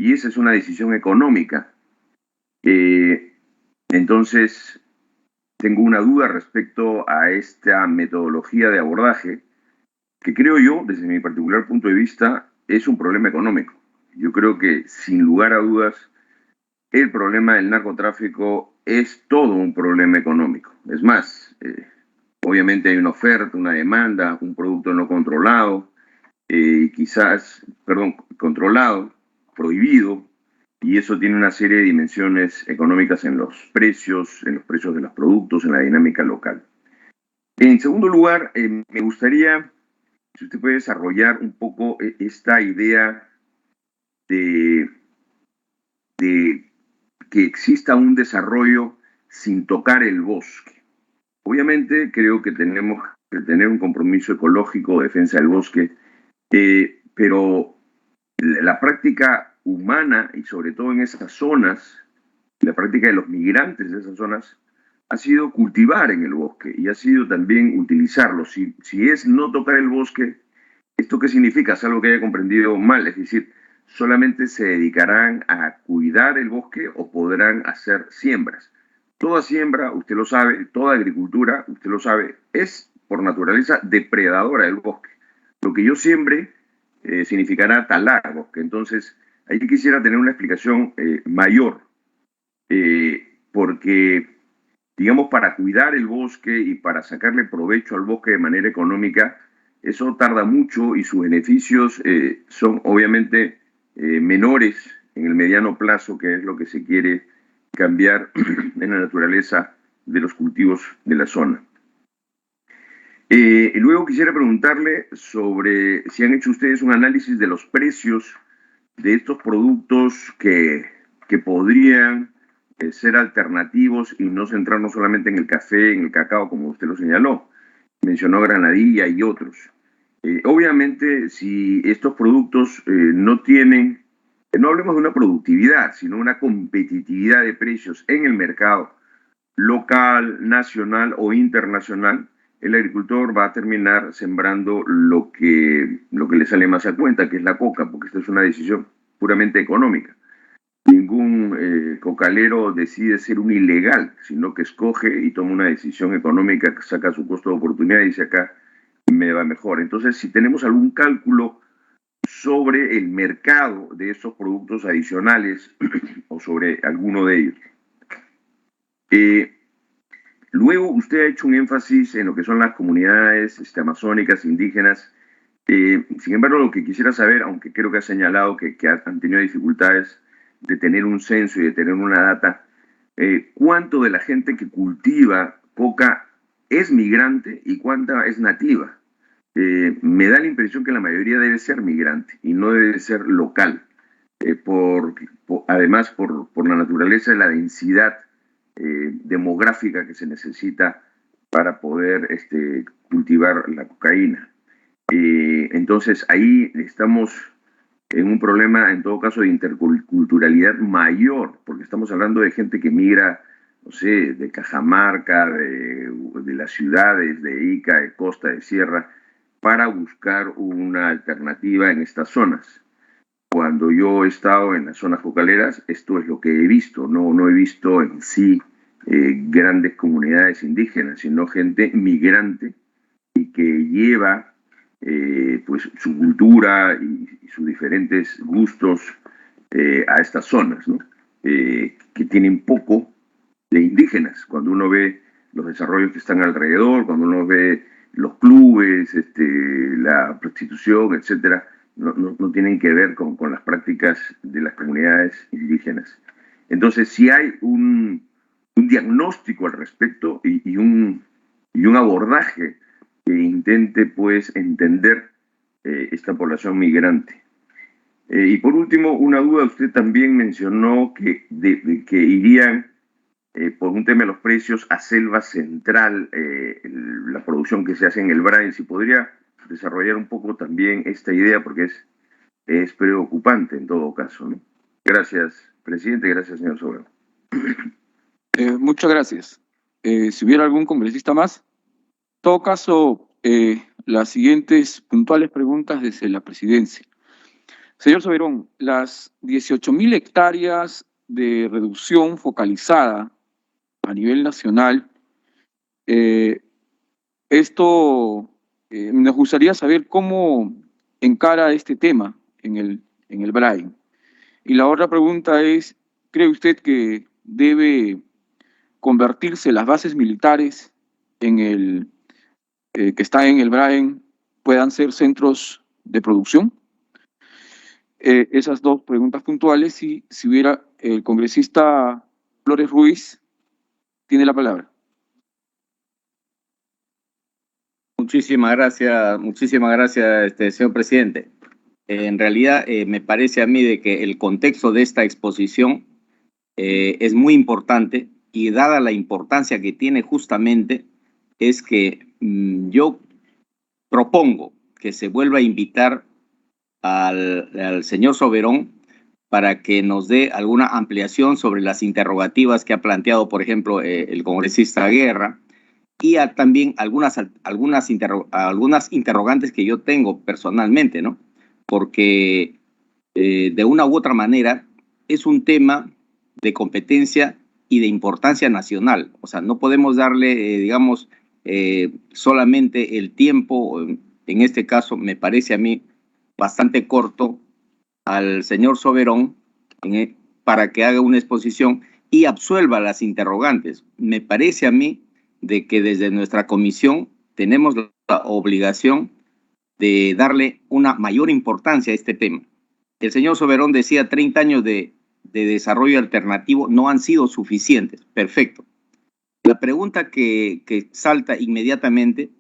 Y esa es una decisión económica. Entonces, tengo una duda respecto a esta metodología de abordaje, que creo yo, desde mi particular punto de vista, es un problema económico. Yo creo que, sin lugar a dudas, el problema del narcotráfico es todo un problema económico. Es más, obviamente hay una oferta, una demanda, un producto no controlado, controlado, prohibido, y eso tiene una serie de dimensiones económicas en los precios de los productos, en la dinámica local. En segundo lugar, me gustaría, si usted puede desarrollar un poco esta idea de que exista un desarrollo sin tocar el bosque. Obviamente creo que tenemos que tener un compromiso ecológico, defensa del bosque, pero la práctica humana, y sobre todo en esas zonas, la práctica de los migrantes de esas zonas, ha sido cultivar en el bosque y ha sido también utilizarlo. Si es no tocar el bosque, ¿esto qué significa? Es algo que haya comprendido mal, es decir, solamente se dedicarán a cuidar el bosque o podrán hacer siembras. Toda siembra, usted lo sabe, toda agricultura, usted lo sabe, es por naturaleza depredadora del bosque. Lo que yo siembre significará talar bosque. Entonces, ahí quisiera tener una explicación mayor, porque, digamos, para cuidar el bosque y para sacarle provecho al bosque de manera económica, eso tarda mucho y sus beneficios son obviamente menores en el mediano plazo, que es lo que se quiere cambiar en la naturaleza de los cultivos de la zona. Y luego quisiera preguntarle sobre si han hecho ustedes un análisis de los precios de estos productos que podrían ser alternativos y no centrarnos solamente en el café, en el cacao, como usted lo señaló. Mencionó granadilla y otros. Obviamente, si estos productos no tienen no hablemos de una productividad, sino una competitividad de precios en el mercado local, nacional o internacional, el agricultor va a terminar sembrando lo que le sale más a cuenta, que es la coca, porque esta es una decisión puramente económica. Ningún cocalero decide ser un ilegal, sino que escoge y toma una decisión económica que saca su costo de oportunidad y dice acá me va mejor. Entonces, si tenemos algún cálculo sobre el mercado de estos productos adicionales o sobre alguno de ellos. Luego usted ha hecho un énfasis en lo que son las comunidades amazónicas, indígenas. Sin embargo, lo que quisiera saber, aunque creo que ha señalado que han tenido dificultades de tener un censo y de tener una data, ¿cuánto de la gente que cultiva coca es migrante y cuánta es nativa? Me da la impresión que la mayoría debe ser migrante y no debe ser local, además por la naturaleza de la densidad demográfica que se necesita para poder cultivar la cocaína. Entonces ahí estamos en un problema, en todo caso, de interculturalidad mayor, porque estamos hablando de gente que migra, no sé, de Cajamarca, de las ciudades, de Ica, de Costa, de Sierra, para buscar una alternativa en estas zonas. Cuando yo he estado en las zonas cocaleras, esto es lo que he visto, no he visto en sí grandes comunidades indígenas, sino gente migrante y que lleva pues su cultura y sus diferentes gustos a estas zonas, ¿no? Que tienen poco de indígenas. Cuando uno ve los desarrollos que están alrededor, cuando uno ve los clubes, la prostitución, etcétera, no tienen que ver con las prácticas de las comunidades indígenas. Entonces, si hay un diagnóstico al respecto y un abordaje que intente, pues, entender esta población migrante. Y por último, una duda, usted también mencionó que irían, por un tema de los precios, a Selva Central, la producción que se hace en el Brain. Si podría desarrollar un poco también esta idea, porque es preocupante en todo caso, ¿no? Gracias, presidente, gracias, señor Soberón. Muchas gracias. Si hubiera algún congresista más, en todo caso, las siguientes puntuales preguntas desde la presidencia. Señor Soberón, las 18.000 hectáreas de reducción focalizada a nivel nacional, nos gustaría saber cómo encara este tema en el BRAIN. Y la otra pregunta es, ¿cree usted que debe convertirse las bases militares que están en el BRAIN puedan ser centros de producción? Esas dos preguntas puntuales, y si hubiera el congresista Flores Ruiz, tiene la palabra. Muchísimas gracias, señor presidente. En realidad, me parece a mí de que el contexto de esta exposición es muy importante, y dada la importancia que tiene justamente, es que yo propongo que se vuelva a invitar al señor Soberón para que nos dé alguna ampliación sobre las interrogativas que ha planteado, por ejemplo, el congresista Guerra, y también algunas interrogantes que yo tengo personalmente, ¿no? Porque de una u otra manera es un tema de competencia y de importancia nacional. O sea, no podemos darle, digamos, solamente el tiempo, en este caso me parece a mí bastante corto, al señor Soberón para que haga una exposición y absuelva las interrogantes. Me parece a mí de que desde nuestra comisión tenemos la obligación de darle una mayor importancia a este tema. El señor Soberón decía 30 años de desarrollo alternativo no han sido suficientes. Perfecto. La pregunta que salta inmediatamente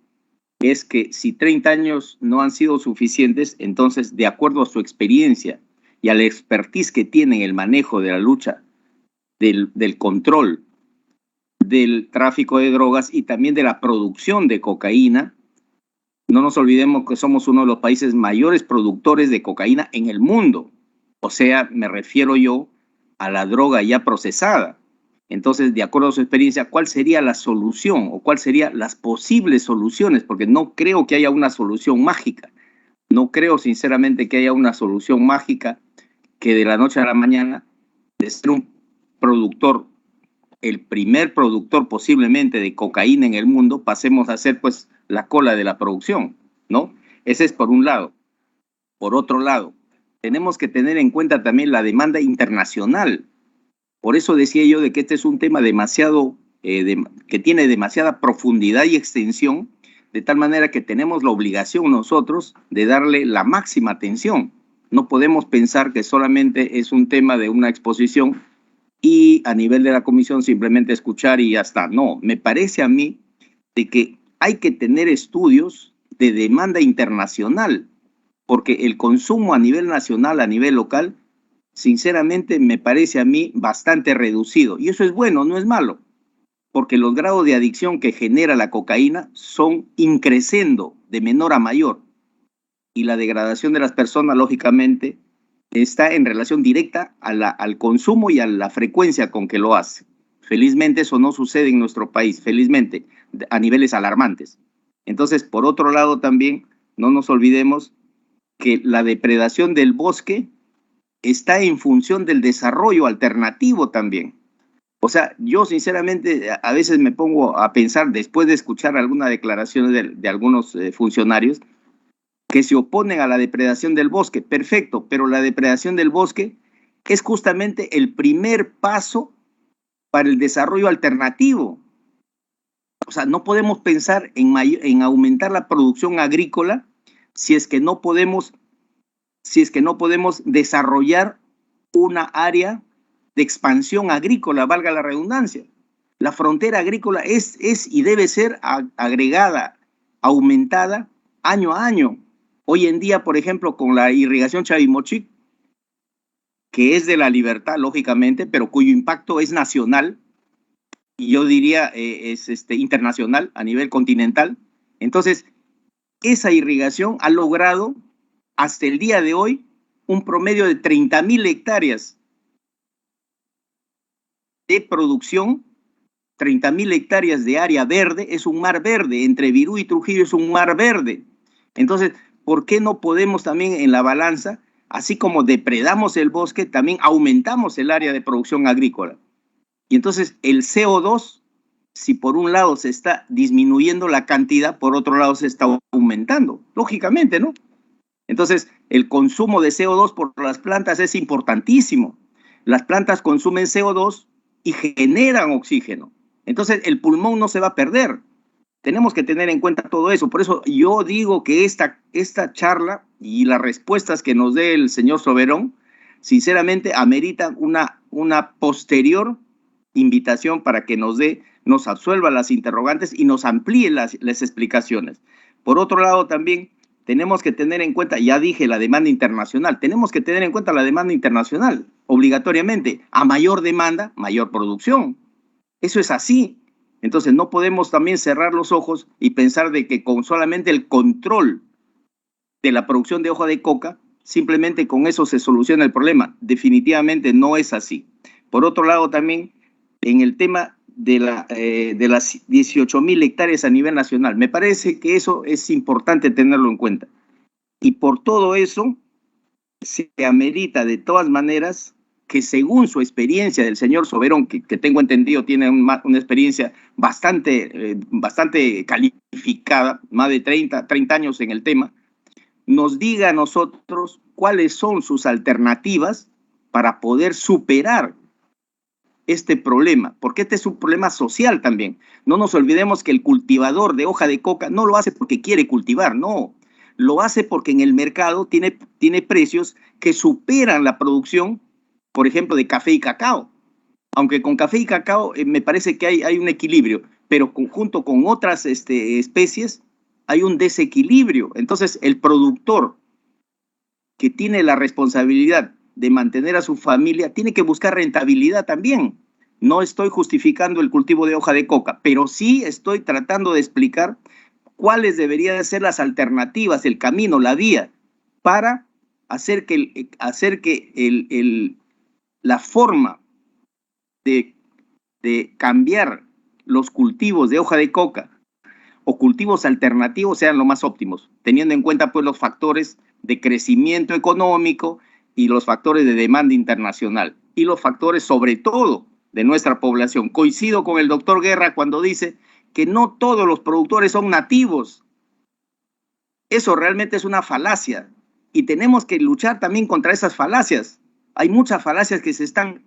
es que si 30 años no han sido suficientes, entonces, de acuerdo a su experiencia y a la expertise que tiene en el manejo de la lucha del control del tráfico de drogas y también de la producción de cocaína, no nos olvidemos que somos uno de los países mayores productores de cocaína en el mundo. O sea, me refiero yo a la droga ya procesada. Entonces, de acuerdo a su experiencia, ¿cuál sería la solución o cuáles serían las posibles soluciones? Porque no creo que haya una solución mágica. No creo sinceramente que haya una solución mágica que de la noche a la mañana, de ser un productor, el primer productor posiblemente de cocaína en el mundo, pasemos a ser pues la cola de la producción, ¿no? Ese es por un lado. Por otro lado, tenemos que tener en cuenta también la demanda internacional. Por eso decía yo de que este es un tema demasiado, que tiene demasiada profundidad y extensión, de tal manera que tenemos la obligación nosotros de darle la máxima atención. No podemos pensar que solamente es un tema de una exposición y a nivel de la comisión simplemente escuchar y ya está. No, me parece a mí de que hay que tener estudios de demanda internacional, porque el consumo a nivel nacional, a nivel local, sinceramente me parece a mí bastante reducido. Y eso es bueno, no es malo, porque los grados de adicción que genera la cocaína son increciendo de menor a mayor. Y la degradación de las personas, lógicamente, está en relación directa al consumo y a la frecuencia con que lo hace. Felizmente eso no sucede en nuestro país, felizmente, a niveles alarmantes. Entonces, por otro lado también, no nos olvidemos que la depredación del bosque está en función del desarrollo alternativo también. O sea, yo sinceramente a veces me pongo a pensar, después de escuchar algunas declaraciones de algunos funcionarios, que se oponen a la depredación del bosque. Perfecto, pero la depredación del bosque es justamente el primer paso para el desarrollo alternativo. O sea, no podemos pensar en aumentar la producción agrícola si es que no podemos desarrollar una área de expansión agrícola, valga la redundancia. La frontera agrícola es y debe ser agregada, aumentada año a año. Hoy en día, por ejemplo, con la irrigación Chavimochic, que es de la libertad, lógicamente, pero cuyo impacto es nacional, y yo diría es internacional, a nivel continental. Entonces, esa irrigación ha logrado, hasta el día de hoy, un promedio de 30.000 hectáreas de producción, 30.000 hectáreas de área verde, es un mar verde, entre Virú y Trujillo es un mar verde. Entonces, ¿por qué no podemos también en la balanza, así como depredamos el bosque, también aumentamos el área de producción agrícola? Y entonces el CO2, si por un lado se está disminuyendo la cantidad, por otro lado se está aumentando, lógicamente, ¿no? Entonces, el consumo de CO2 por las plantas es importantísimo. Las plantas consumen CO2 y generan oxígeno. Entonces, el pulmón no se va a perder. Tenemos que tener en cuenta todo eso. Por eso yo digo que esta charla y las respuestas que nos dé el señor Soberón, sinceramente, ameritan una posterior invitación para que nos absuelva las interrogantes y nos amplíe las explicaciones. Por otro lado, también tenemos que tener en cuenta, ya dije, la demanda internacional. Tenemos que tener en cuenta la demanda internacional, obligatoriamente. A mayor demanda, mayor producción. Eso es así. Entonces no podemos también cerrar los ojos y pensar de que con solamente el control de la producción de hoja de coca, simplemente con eso se soluciona el problema. Definitivamente no es así. Por otro lado también, en el tema de las 18.000 hectáreas a nivel nacional, me parece que eso es importante tenerlo en cuenta. Y por todo eso se amerita de todas maneras que según su experiencia del señor Soberón, que tengo entendido tiene una experiencia bastante calificada, más de 30 años en el tema, nos diga a nosotros cuáles son sus alternativas para poder superar este problema, porque este es un problema social también. No nos olvidemos que el cultivador de hoja de coca no lo hace porque quiere cultivar, no. Lo hace porque en el mercado tiene precios que superan la producción, por ejemplo, de café y cacao. Aunque con café y cacao me parece que hay un equilibrio, pero junto con otras especies hay un desequilibrio. Entonces, el productor que tiene la responsabilidad de mantener a su familia tiene que buscar rentabilidad también. No estoy justificando el cultivo de hoja de coca, pero sí estoy tratando de explicar cuáles deberían ser las alternativas, el camino, la vía para hacer que, la forma de cambiar los cultivos de hoja de coca o cultivos alternativos sean lo más óptimos, teniendo en cuenta pues los factores de crecimiento económico y los factores de demanda internacional y los factores sobre todo de nuestra población. Coincido con el doctor Guerra cuando dice que no todos los productores son nativos. Eso realmente es una falacia y tenemos que luchar también contra esas falacias. Hay muchas falacias que se están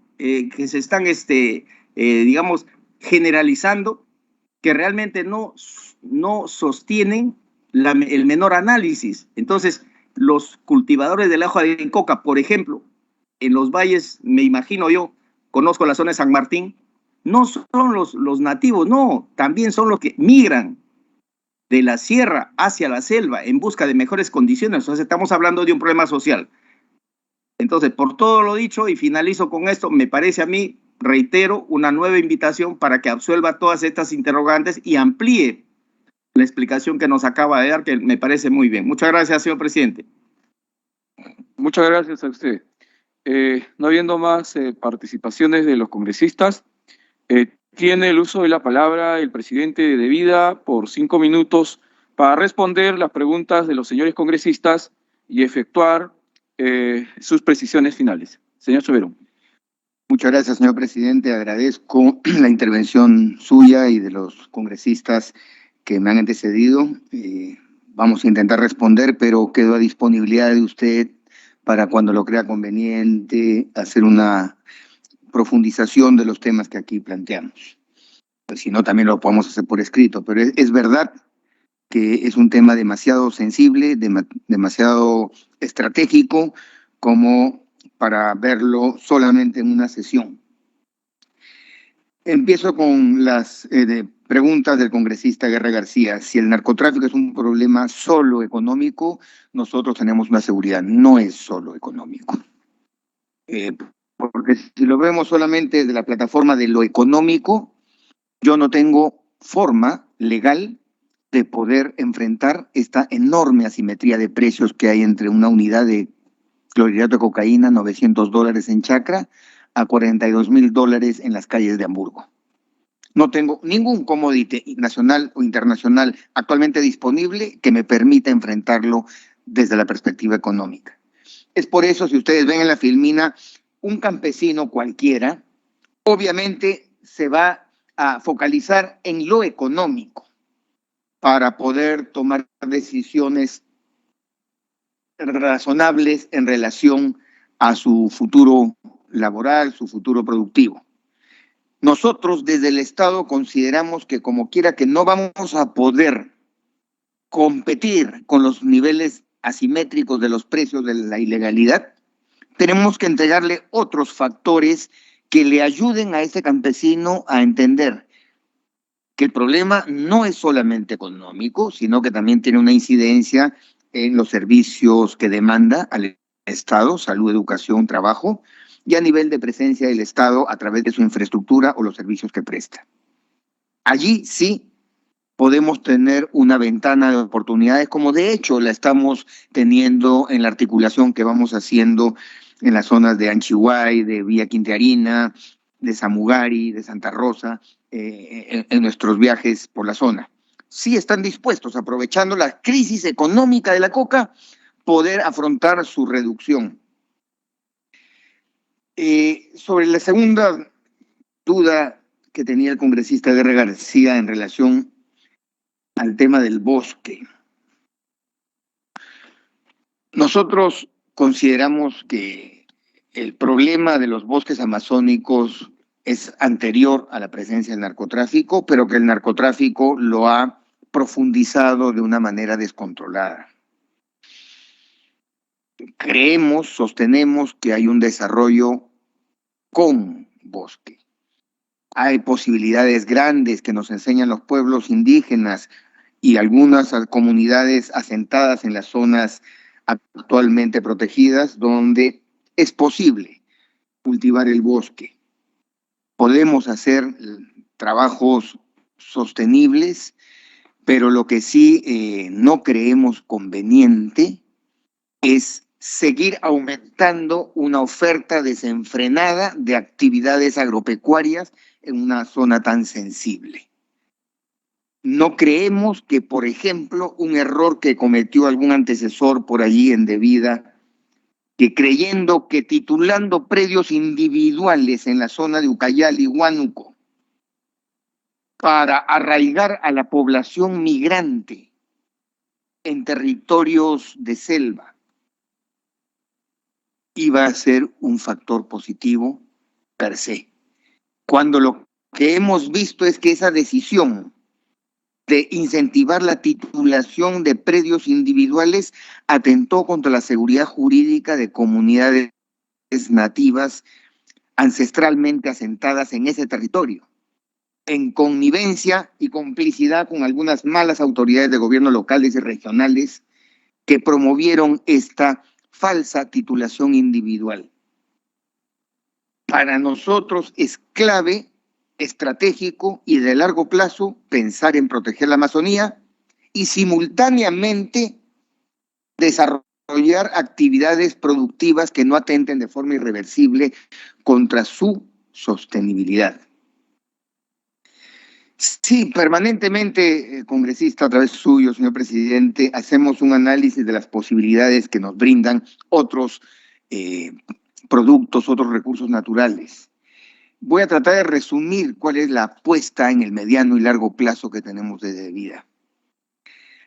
digamos, generalizando, que realmente no sostienen el menor análisis. Entonces, los cultivadores de la hoja de coca, por ejemplo, en los valles, me imagino yo, conozco la zona de San Martín, no son los nativos, no, también son los que migran de la sierra hacia la selva en busca de mejores condiciones. Entonces, estamos hablando de un problema social. Entonces, por todo lo dicho, y finalizo con esto, me parece a mí, reitero, una nueva invitación para que absuelva todas estas interrogantes y amplíe la explicación que nos acaba de dar, que me parece muy bien. Muchas gracias, señor presidente. Muchas gracias a usted. No habiendo más participaciones de los congresistas, tiene el uso de la palabra el presidente de Vida por 5 minutos para responder las preguntas de los señores congresistas y efectuar sus precisiones finales. Señor Soberón. Muchas gracias, señor presidente. Agradezco la intervención suya y de los congresistas que me han antecedido. Vamos a intentar responder, pero quedo a disponibilidad de usted para cuando lo crea conveniente hacer una profundización de los temas que aquí planteamos. Pues, si no, también lo podemos hacer por escrito, pero es verdad que es un tema demasiado sensible, demasiado estratégico, como para verlo solamente en una sesión. Empiezo con las preguntas del congresista Guerra García. Si el narcotráfico es un problema solo económico, nosotros tenemos una seguridad. No es solo económico. Porque si lo vemos solamente desde la plataforma de lo económico, yo no tengo forma legal de poder enfrentar esta enorme asimetría de precios que hay entre una unidad de clorhidrato de cocaína, $900 en Chacra, a $42,000 en las calles de Hamburgo. No tengo ningún commodity nacional o internacional actualmente disponible que me permita enfrentarlo desde la perspectiva económica. Es por eso, si ustedes ven en la filmina, un campesino cualquiera, obviamente se va a focalizar en lo económico para poder tomar decisiones razonables en relación a su futuro laboral, su futuro productivo. Nosotros desde el Estado consideramos que como quiera que no vamos a poder competir con los niveles asimétricos de los precios de la ilegalidad, tenemos que entregarle otros factores que le ayuden a ese campesino a entender que el problema no es solamente económico, sino que también tiene una incidencia en los servicios que demanda al Estado, salud, educación, trabajo, y a nivel de presencia del Estado a través de su infraestructura o los servicios que presta. Allí sí podemos tener una ventana de oportunidades, como de hecho la estamos teniendo en la articulación que vamos haciendo en las zonas de Anchihuay, de Villa Quintearina, de Samugari, de Santa Rosa, en nuestros viajes por la zona. Sí están dispuestos, aprovechando la crisis económica de la coca, poder afrontar su reducción. Sobre la segunda duda que tenía el congresista Guerra García en relación al tema del bosque. Nosotros consideramos que el problema de los bosques amazónicos es anterior a la presencia del narcotráfico, pero que el narcotráfico lo ha profundizado de una manera descontrolada. Creemos, sostenemos que hay un desarrollo con bosque. Hay posibilidades grandes que nos enseñan los pueblos indígenas y algunas comunidades asentadas en las zonas actualmente protegidas, donde es posible cultivar el bosque. Podemos hacer trabajos sostenibles, pero lo que sí no creemos conveniente es seguir aumentando una oferta desenfrenada de actividades agropecuarias en una zona tan sensible. No creemos que, por ejemplo, un error que cometió algún antecesor por allí en debida, que creyendo que titulando predios individuales en la zona de Ucayali y Huánuco para arraigar a la población migrante en territorios de selva, iba a ser un factor positivo per se. Cuando lo que hemos visto es que esa decisión de incentivar la titulación de predios individuales atentó contra la seguridad jurídica de comunidades nativas ancestralmente asentadas en ese territorio, en connivencia y complicidad con algunas malas autoridades de gobierno locales y regionales que promovieron esta falsa titulación individual. Para nosotros es clave, estratégico y de largo plazo pensar en proteger la Amazonía y simultáneamente desarrollar actividades productivas que no atenten de forma irreversible contra su sostenibilidad. Sí, permanentemente, congresista, a través suyo, señor presidente, hacemos un análisis de las posibilidades que nos brindan otros productos, otros recursos naturales. Voy a tratar de resumir cuál es la apuesta en el mediano y largo plazo que tenemos de vida.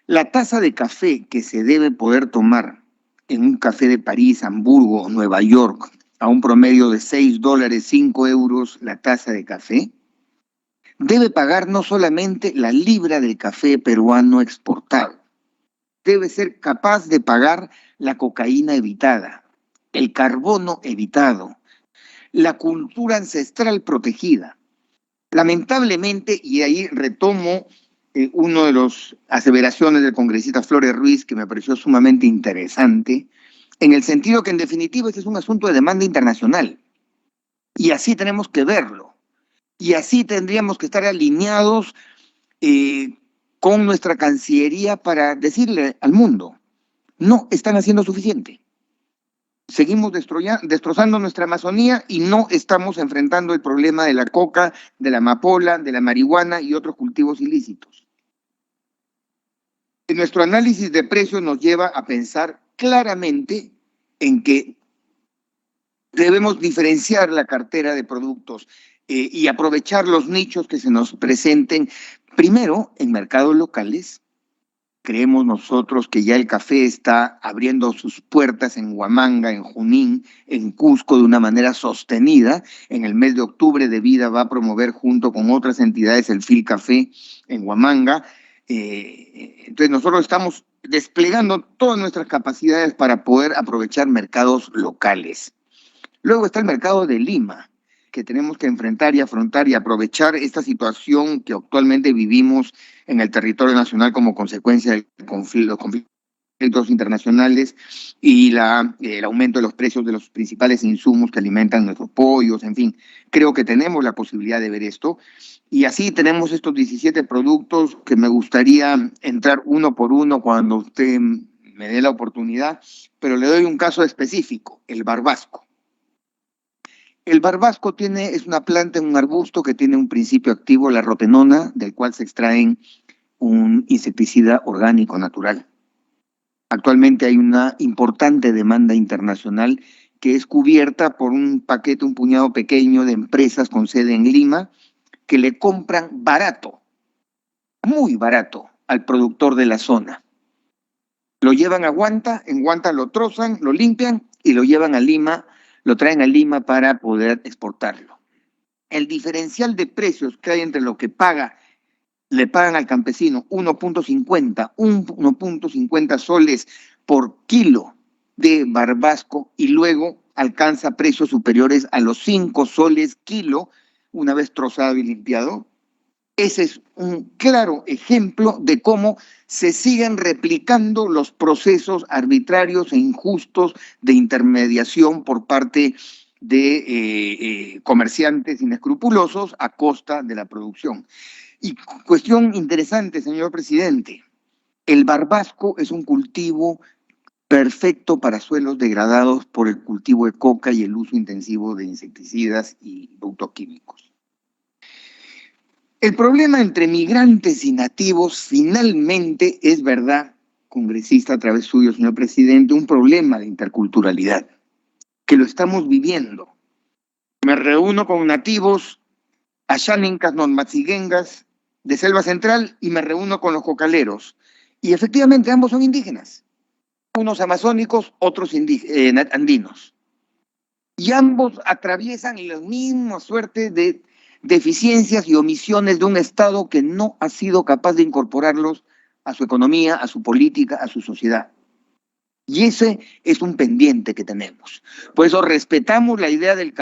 La taza de café que se debe poder tomar en un café de París, Hamburgo o Nueva York a un promedio de $6, 5 euros la taza de café, debe pagar no solamente la libra del café peruano exportado, debe ser capaz de pagar la cocaína evitada, el carbono evitado, la cultura ancestral protegida. Lamentablemente, y ahí retomo uno de las aseveraciones del congresista Flores Ruiz, que me pareció sumamente interesante, en el sentido que en definitiva este es un asunto de demanda internacional, y así tenemos que verlo, y así tendríamos que estar alineados con nuestra Cancillería para decirle al mundo, no están haciendo suficiente. Seguimos destrozando nuestra Amazonía y no estamos enfrentando el problema de la coca, de la amapola, de la marihuana y otros cultivos ilícitos. Nuestro análisis de precios nos lleva a pensar claramente en que debemos diferenciar la cartera de productos y aprovechar los nichos que se nos presenten, primero en mercados locales. Creemos nosotros que ya el café está abriendo sus puertas en Huamanga, en Junín, en Cusco de una manera sostenida. En el mes de octubre de Vida va a promover junto con otras entidades el FIL Café en Huamanga. Entonces nosotros estamos desplegando todas nuestras capacidades para poder aprovechar mercados locales. Luego está el mercado de Lima, que tenemos que enfrentar y afrontar y aprovechar esta situación que actualmente vivimos en el territorio nacional como consecuencia de los conflictos internacionales y el aumento de los precios de los principales insumos que alimentan nuestros pollos, en fin. Creo que tenemos la posibilidad de ver esto y así tenemos estos 17 productos que me gustaría entrar uno por uno cuando usted me dé la oportunidad, pero le doy un caso específico, el barbasco. El barbasco es una planta, un arbusto que tiene un principio activo, la rotenona, del cual se extraen un insecticida orgánico natural. Actualmente hay una importante demanda internacional que es cubierta por un puñado pequeño de empresas con sede en Lima, que le compran barato, muy barato, al productor de la zona. Lo llevan a Huanta, en Huanta lo trozan, lo limpian y lo llevan a Lima, lo traen a Lima para poder exportarlo. El diferencial de precios que hay entre lo que le pagan al campesino 1.50 soles por kilo de barbasco y luego alcanza precios superiores a los 5 soles kilo una vez trozado y limpiado. Ese es un claro ejemplo de cómo se siguen replicando los procesos arbitrarios e injustos de intermediación por parte de comerciantes inescrupulosos a costa de la producción. Y cuestión interesante, señor presidente, el barbasco es un cultivo perfecto para suelos degradados por el cultivo de coca y el uso intensivo de insecticidas y productos químicos. El problema entre migrantes y nativos finalmente es verdad, congresista a través suyo, señor presidente, un problema de interculturalidad, que lo estamos viviendo. Me reúno con nativos Asháninkas, Nonmatziguengas de Selva Central y me reúno con los cocaleros. Y efectivamente ambos son indígenas, unos amazónicos, otros andinos. Y ambos atraviesan la misma suerte de deficiencias y omisiones de un Estado que no ha sido capaz de incorporarlos a su economía, a su política, a su sociedad. Y ese es un pendiente que tenemos. Por eso respetamos la idea del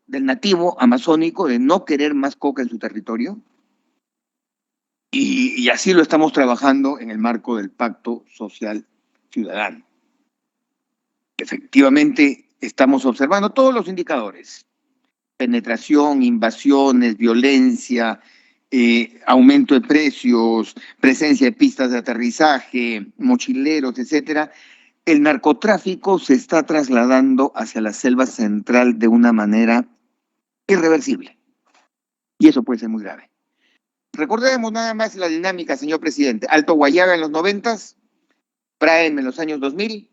nativo amazónico de no querer más coca en su territorio, y así lo estamos trabajando en el marco del Pacto Social Ciudadano. Efectivamente, estamos observando todos los indicadores: penetración, invasiones, violencia, aumento de precios, presencia de pistas de aterrizaje, mochileros, etcétera. El narcotráfico se está trasladando hacia la selva central de una manera irreversible. Y eso puede ser muy grave. Recordemos nada más la dinámica, señor presidente. Alto Guayaga en los 90s, Braem en los años 2000,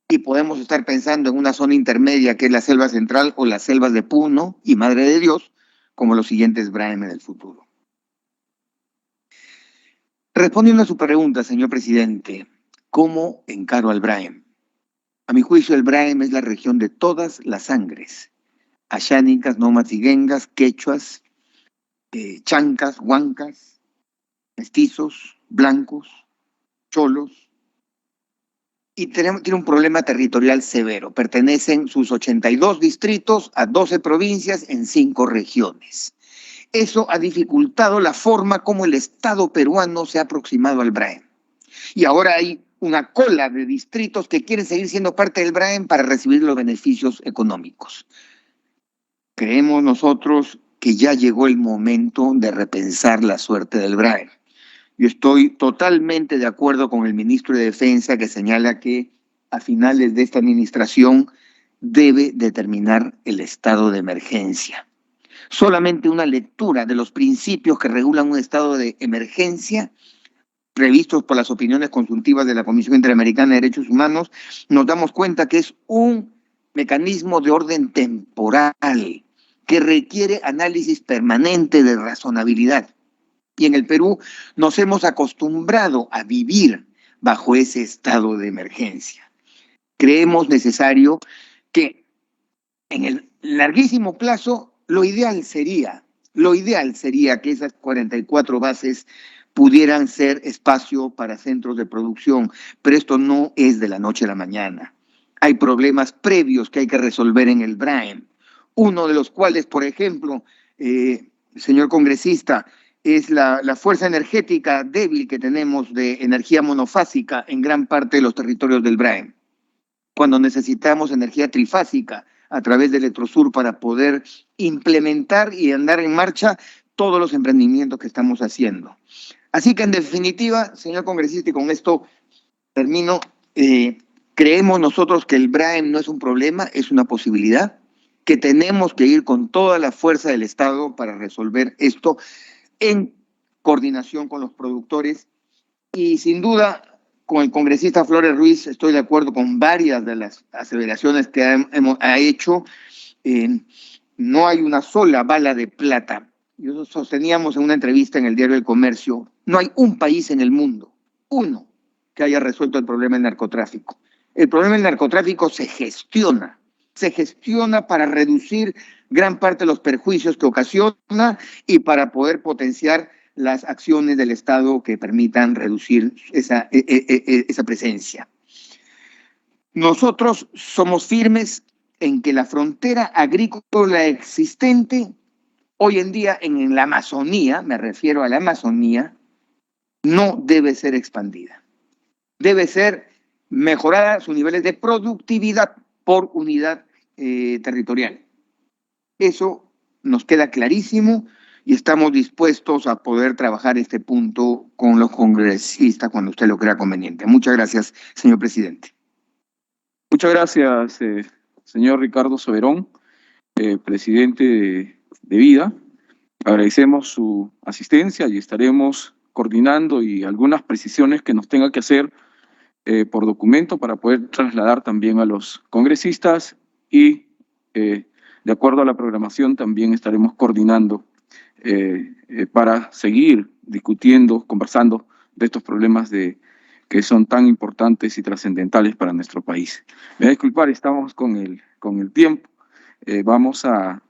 y podemos estar pensando en una zona intermedia que es la selva central o las selvas de Puno y Madre de Dios, como los siguientes Braem en el futuro. Respondiendo a su pregunta, señor presidente, ¿cómo encaro al Braem? A mi juicio, el Braem es la región de todas las sangres: Ashánicas, Nonmatziguengas, quechuas, chancas, huancas, mestizos, blancos, cholos, y tiene un problema territorial severo. Pertenecen sus 82 distritos a 12 provincias en 5 regiones. Eso ha dificultado la forma como el Estado peruano se ha aproximado al Braem. Y ahora hay una cola de distritos que quieren seguir siendo parte del Braem para recibir los beneficios económicos. Creemos nosotros que ya llegó el momento de repensar la suerte del Braem. Yo estoy totalmente de acuerdo con el ministro de Defensa, que señala que a finales de esta administración debe determinar el estado de emergencia. Solamente una lectura de los principios que regulan un estado de emergencia, previstos por las opiniones consultivas de la Comisión Interamericana de Derechos Humanos, nos damos cuenta que es un mecanismo de orden temporal que requiere análisis permanente de razonabilidad. Y en el Perú nos hemos acostumbrado a vivir bajo ese estado de emergencia. Creemos necesario que en el larguísimo plazo lo ideal sería que esas 44 bases pudieran ser espacio para centros de producción, pero esto no es de la noche a la mañana. Hay problemas previos que hay que resolver en el Braem, uno de los cuales, por ejemplo, señor congresista, es la fuerza energética débil que tenemos de energía monofásica en gran parte de los territorios del Braem, cuando necesitamos energía trifásica a través de Electrosur para poder implementar y andar en marcha todos los emprendimientos que estamos haciendo. Así que, en definitiva, señor congresista, y con esto termino, creemos nosotros que el Braem no es un problema, es una posibilidad, que tenemos que ir con toda la fuerza del Estado para resolver esto en coordinación con los productores. Y sin duda, con el congresista Flores Ruiz estoy de acuerdo con varias de las aseveraciones que ha hecho. No hay una sola bala de plata. Yo sosteníamos en una entrevista en el Diario del Comercio, no hay un país en el mundo, uno, que haya resuelto el problema del narcotráfico. El problema del narcotráfico se gestiona para reducir gran parte de los perjuicios que ocasiona y para poder potenciar las acciones del Estado que permitan reducir esa presencia. Nosotros somos firmes en que la frontera agrícola existente hoy en día en la Amazonía, me refiero a la Amazonía, no debe ser expandida. Debe ser mejorada sus niveles de productividad por unidad territorial. Eso nos queda clarísimo y estamos dispuestos a poder trabajar este punto con los congresistas cuando usted lo crea conveniente. Muchas gracias, señor presidente. Muchas gracias, señor Ricardo Soberón, presidente de Vida. Agradecemos su asistencia y estaremos coordinando y algunas precisiones que nos tenga que hacer por documento para poder trasladar también a los congresistas y de acuerdo a la programación también estaremos coordinando para seguir discutiendo, conversando de estos problemas que son tan importantes y trascendentales para nuestro país. Me voy a disculpar, estamos con el tiempo. Vamos a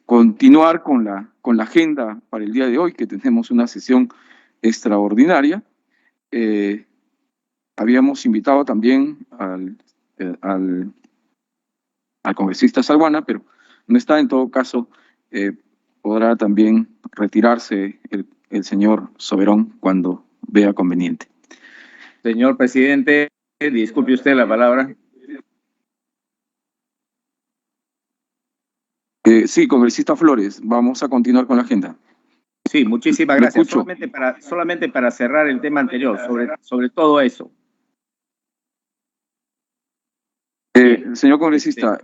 continuar con la agenda para el día de hoy, que tenemos una sesión extraordinaria. Habíamos invitado también al congresista Salguana, pero no está. En todo caso, podrá también retirarse el señor Soberón cuando vea conveniente. Señor presidente, disculpe usted la palabra. Sí, congresista Flores, vamos a continuar con la agenda. Sí, muchísimas gracias. Solamente para cerrar el tema anterior, sobre todo eso. Señor congresista.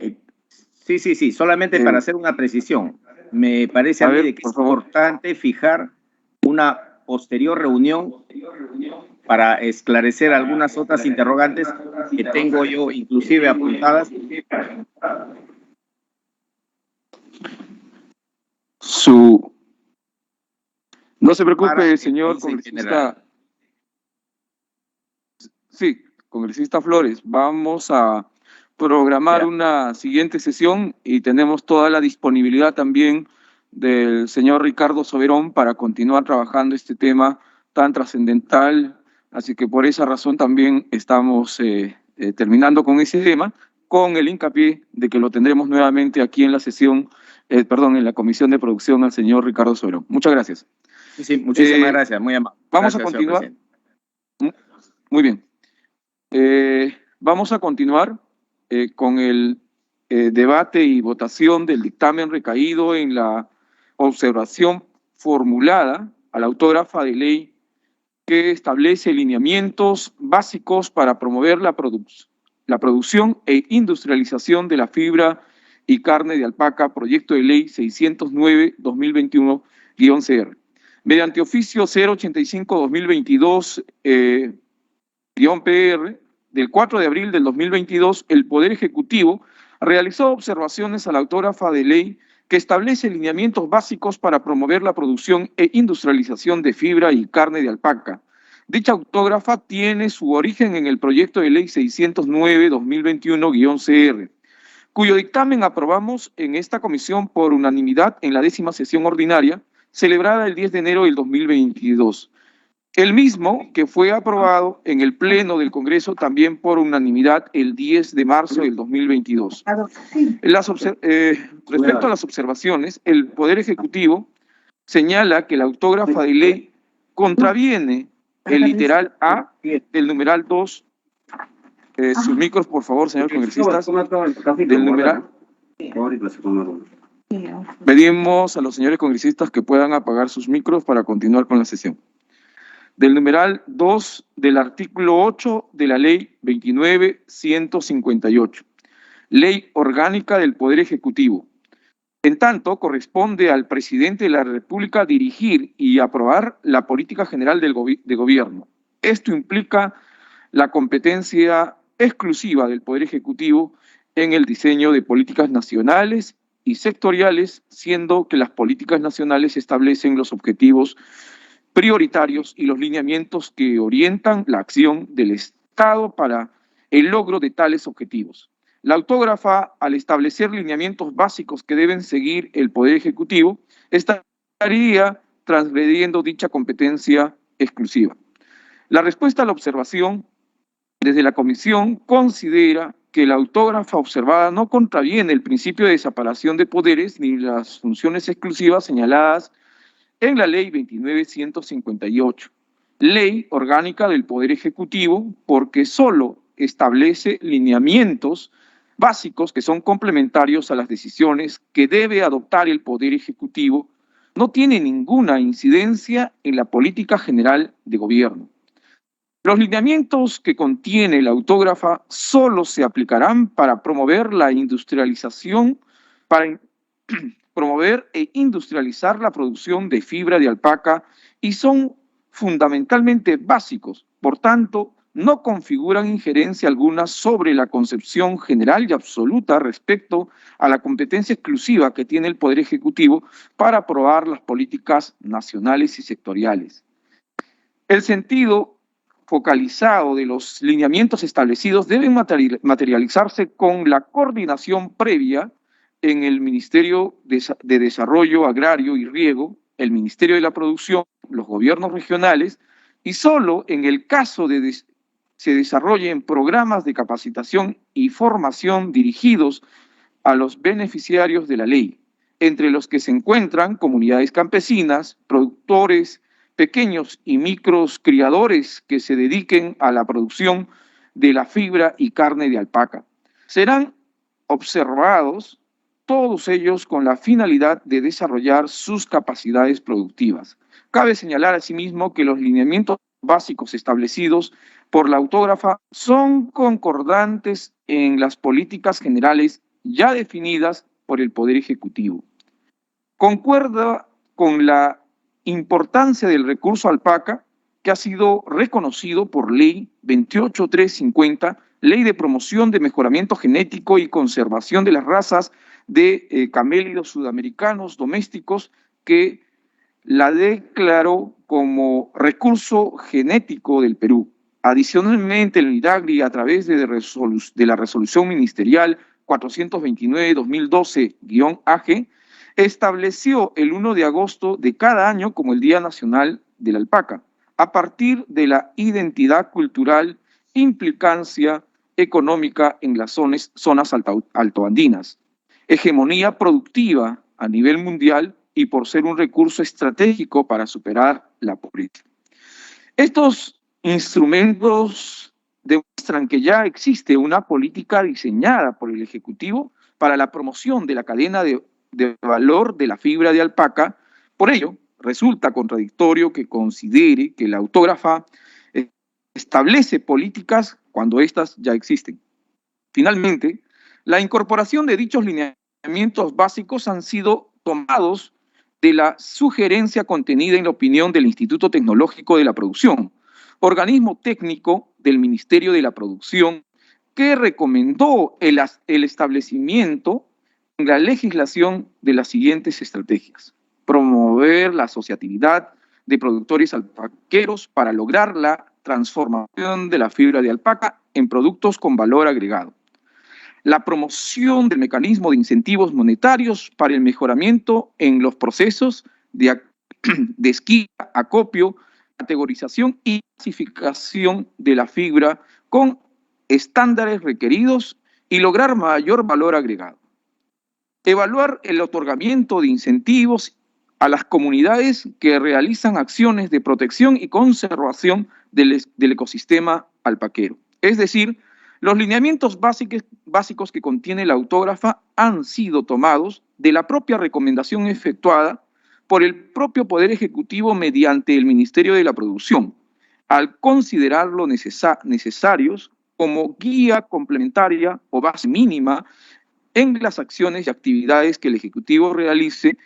Sí, solamente para hacer una precisión. Me parece a mí de que es importante fijar una posterior reunión para esclarecer algunas otras interrogantes que tengo yo inclusive apuntadas. No se preocupe, señor congresista. Sí, congresista Flores, vamos a programar una siguiente sesión y tenemos toda la disponibilidad también del señor Ricardo Soberón para continuar trabajando este tema tan trascendental. Así que por esa razón también estamos terminando con ese tema, con el hincapié de que lo tendremos nuevamente aquí en la sesión, en la Comisión de Producción al señor Ricardo Soberón. Muchas gracias. Sí, muchísimas gracias, muy amable. Vamos a continuar. Muy bien. Vamos a continuar con el debate y votación del dictamen recaído en la observación formulada a la autógrafa de ley que establece lineamientos básicos para promover la producción e industrialización de la fibra y carne de alpaca, proyecto de ley 609-2021-CR. Mediante oficio 085-2022-PR del 4 de abril del 2022, el Poder Ejecutivo realizó observaciones a la autógrafa de ley que establece lineamientos básicos para promover la producción e industrialización de fibra y carne de alpaca. Dicha autógrafa tiene su origen en el proyecto de ley 609-2021-CR, cuyo dictamen aprobamos en esta comisión por unanimidad en la 10ª sesión ordinaria, celebrada el 10 de enero del 2022. El mismo que fue aprobado en el Pleno del Congreso también por unanimidad el 10 de marzo del 2022. Respecto a las observaciones, el Poder Ejecutivo señala que la autógrafa de ley contraviene el literal A del numeral 2. Sus micros, por favor, señor congresista. Del numeral. Pedimos a los señores congresistas que puedan apagar sus micros para continuar con la sesión. Del numeral 2 del artículo 8 de la ley 29.158, ley orgánica del Poder Ejecutivo. En tanto, corresponde al presidente de la República dirigir y aprobar la política general de gobierno. Esto implica la competencia exclusiva del Poder Ejecutivo en el diseño de políticas nacionales y sectoriales, siendo que las políticas nacionales establecen los objetivos prioritarios y los lineamientos que orientan la acción del Estado para el logro de tales objetivos. La autógrafa, al establecer lineamientos básicos que deben seguir el Poder Ejecutivo, estaría transgrediendo dicha competencia exclusiva. La respuesta a la observación desde la Comisión considera que la autógrafa observada no contraviene el principio de separación de poderes ni las funciones exclusivas señaladas en la ley 29.158, ley orgánica del Poder Ejecutivo, porque solo establece lineamientos básicos que son complementarios a las decisiones que debe adoptar el Poder Ejecutivo no tiene ninguna incidencia en la política general de gobierno. Los lineamientos que contiene la autógrafa solo se aplicarán para promover la industrialización, para promover e industrializar la producción de fibra de alpaca y son fundamentalmente básicos. Por tanto, no configuran injerencia alguna sobre la concepción general y absoluta respecto a la competencia exclusiva que tiene el Poder Ejecutivo para aprobar las políticas nacionales y sectoriales. El sentido focalizado de los lineamientos establecidos debe materializarse con la coordinación previa en el Ministerio de Desarrollo Agrario y Riego, el Ministerio de la Producción, los gobiernos regionales, y solo en el caso de se desarrollen programas de capacitación y formación dirigidos a los beneficiarios de la ley, entre los que se encuentran comunidades campesinas, productores, pequeños y micros criadores que se dediquen a la producción de la fibra y carne de alpaca. Serán observados todos ellos con la finalidad de desarrollar sus capacidades productivas. Cabe señalar asimismo que los lineamientos básicos establecidos por la autógrafa son concordantes en las políticas generales ya definidas por el Poder Ejecutivo. Concuerda con la importancia del recurso alpaca, que ha sido reconocido por Ley 28350, Ley de Promoción de Mejoramiento Genético y Conservación de las Razas de Camélidos Sudamericanos Domésticos, que la declaró como recurso genético del Perú. Adicionalmente, el INAGRI, a través de la resolución ministerial 429-2012-AG, estableció el 1 de agosto de cada año como el Día Nacional de la Alpaca, a partir de la identidad cultural, implicancia económica en las zonas altoandinas, hegemonía productiva a nivel mundial y por ser un recurso estratégico para superar la pobreza. Estos instrumentos demuestran que ya existe una política diseñada por el Ejecutivo para la promoción de la cadena de valor de la fibra de alpaca. Por ello, resulta contradictorio que considere que la autógrafa establece políticas cuando éstas ya existen. Finalmente, la incorporación de dichos lineamientos básicos han sido tomados de la sugerencia contenida en la opinión del Instituto Tecnológico de la Producción, organismo técnico del Ministerio de la Producción, que recomendó el establecimiento en la legislación de las siguientes estrategias: promover la asociatividad de productores alpaqueros para lograr la transformación de la fibra de alpaca en productos con valor agregado, la promoción del mecanismo de incentivos monetarios para el mejoramiento en los procesos de esquila, acopio, categorización y clasificación de la fibra con estándares requeridos y lograr mayor valor agregado. Evaluar el otorgamiento de incentivos a las comunidades que realizan acciones de protección y conservación del ecosistema alpaquero. Es decir, los lineamientos básicos que contiene la autógrafa han sido tomados de la propia recomendación efectuada por el propio Poder Ejecutivo mediante el Ministerio de la Producción, al considerarlo necesarios como guía complementaria o base mínima en las acciones y actividades que el Ejecutivo realice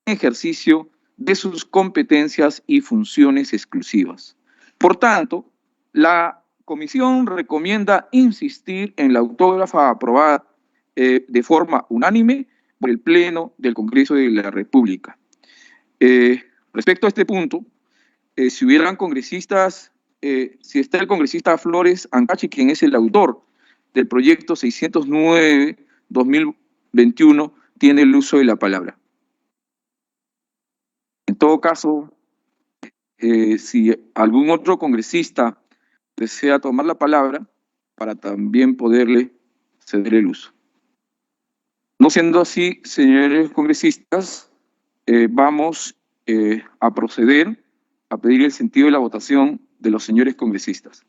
en ejercicio de sus competencias y funciones exclusivas. Por tanto, la Comisión recomienda insistir en la autógrafa aprobada de forma unánime por el Pleno del Congreso de la República. Respecto a este punto, si hubieran congresistas, si está el congresista Flores Ancachi, quien es el autor del proyecto 609-2021, tiene el uso de la palabra. En todo caso, si algún otro congresista desea tomar la palabra, para también poderle ceder el uso. No siendo así, señores congresistas, vamos a proceder a pedir el sentido de la votación de los señores congresistas.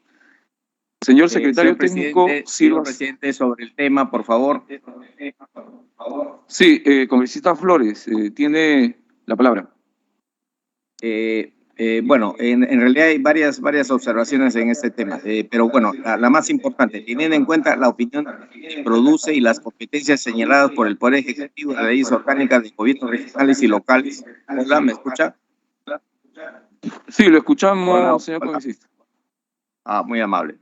Señor secretario técnico, señor presidente, sobre el tema, por favor. Sí, congresista Flores, tiene la palabra. Bueno, en realidad hay varias observaciones en este tema, pero bueno, la más importante, teniendo en cuenta la opinión que produce y las competencias señaladas por el Poder Ejecutivo de las leyes orgánicas de gobiernos regionales y locales. Hola, ¿me escucha? Sí, lo escuchamos, Hola, señor hola. congresista. Muy amable.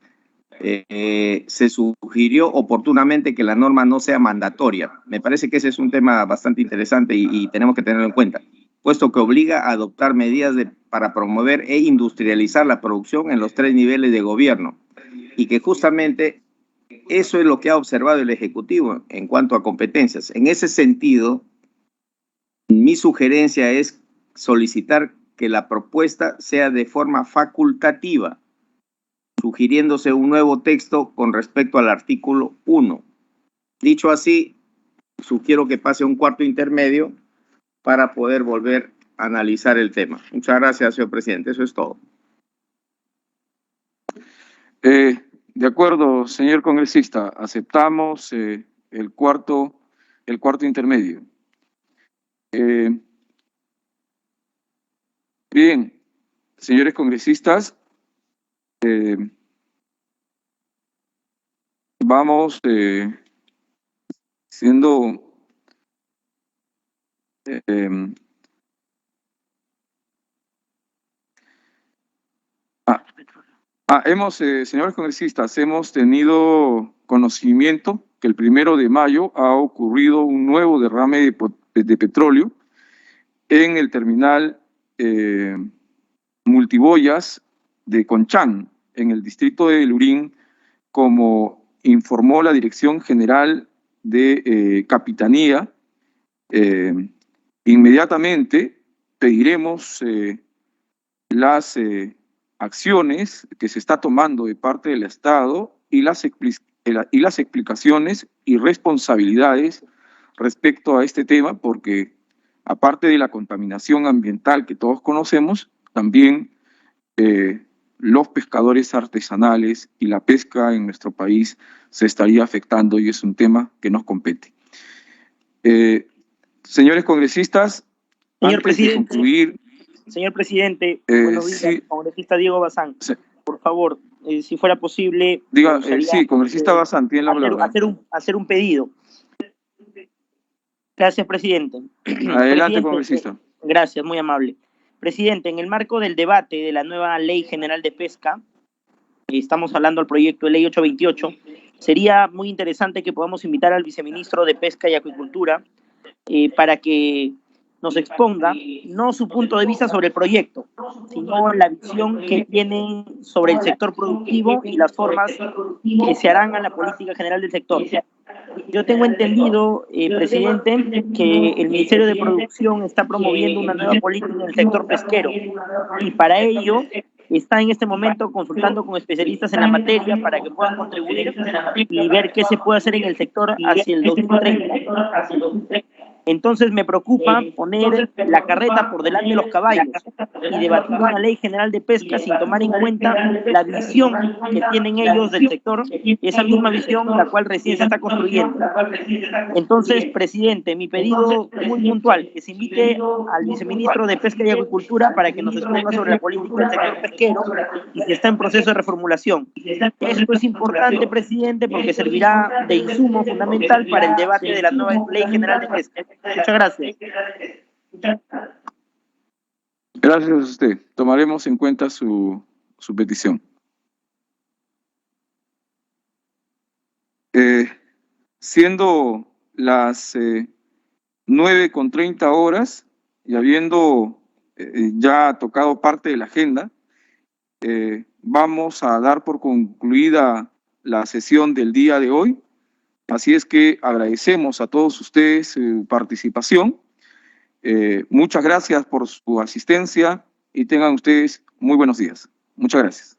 Se sugirió oportunamente que la norma no sea mandatoria. Me parece que ese es un tema bastante interesante y tenemos que tenerlo en cuenta, puesto que obliga a adoptar medidas para promover e industrializar la producción en los 3 niveles de gobierno, y que justamente eso es lo que ha observado el Ejecutivo en cuanto a competencias. En ese sentido, mi sugerencia es solicitar que la propuesta sea de forma facultativa, sugiriéndose un nuevo texto con respecto al artículo 1. Dicho así, sugiero que pase un cuarto intermedio para poder volver a analizar el tema. Muchas gracias, señor presidente. Eso es todo. De acuerdo, señor congresista, aceptamos el cuarto intermedio. Bien, señores congresistas, vamos siendo señores congresistas, hemos tenido conocimiento que el 1 de mayo ha ocurrido un nuevo derrame de petróleo en el terminal multiboyas de Conchán, en el distrito de Lurín, como informó la Dirección General de Capitanía. Inmediatamente pediremos las acciones que se está tomando de parte del Estado y las explicaciones y responsabilidades respecto a este tema, porque aparte de la contaminación ambiental que todos conocemos, también los pescadores artesanales y la pesca en nuestro país se estaría afectando, y es un tema que nos compete. Señores congresistas, Señor antes presidente, de concluir... Señor presidente, buenos días, sí, congresista Diego Bazán. sí. Por favor, si fuera posible... Diga, me gustaría, sí, congresista Bazán, tiene la palabra. hacer un pedido. Gracias, presidente. Adelante, congresista. Gracias, muy amable. Presidente, en el marco del debate de la nueva Ley General de Pesca, estamos hablando del proyecto de Ley 828, sería muy interesante que podamos invitar al viceministro de Pesca y Acuicultura para que nos exponga no su punto de vista sobre el proyecto, sino la visión que tienen sobre el sector productivo y las formas que se harán a la política general del sector. Yo tengo entendido, presidente, que el Ministerio de Producción está promoviendo una nueva política en el sector pesquero, y para ello está en este momento consultando con especialistas en la materia para que puedan contribuir y ver qué se puede hacer en el sector hacia el 2030. Entonces me preocupa poner la carreta por delante de los caballos y debatir una ley general de pesca sin tomar en cuenta la visión que tienen ellos del sector, esa misma visión la cual recién se está construyendo. Entonces, presidente, mi pedido muy puntual, que se invite al viceministro de Pesca y Agricultura para que nos exponga sobre la política del sector pesquero y si está en proceso de reformulación. Esto es importante, presidente, porque servirá de insumo fundamental para el debate de la nueva ley general de pesca. Muchas gracias. Gracias a usted. Tomaremos en cuenta su petición. Siendo las 9:30 y habiendo ya tocado parte de la agenda, vamos a dar por concluida la sesión del día de hoy. Así es que agradecemos a todos ustedes su participación. Muchas gracias por su asistencia y tengan ustedes muy buenos días. Muchas gracias.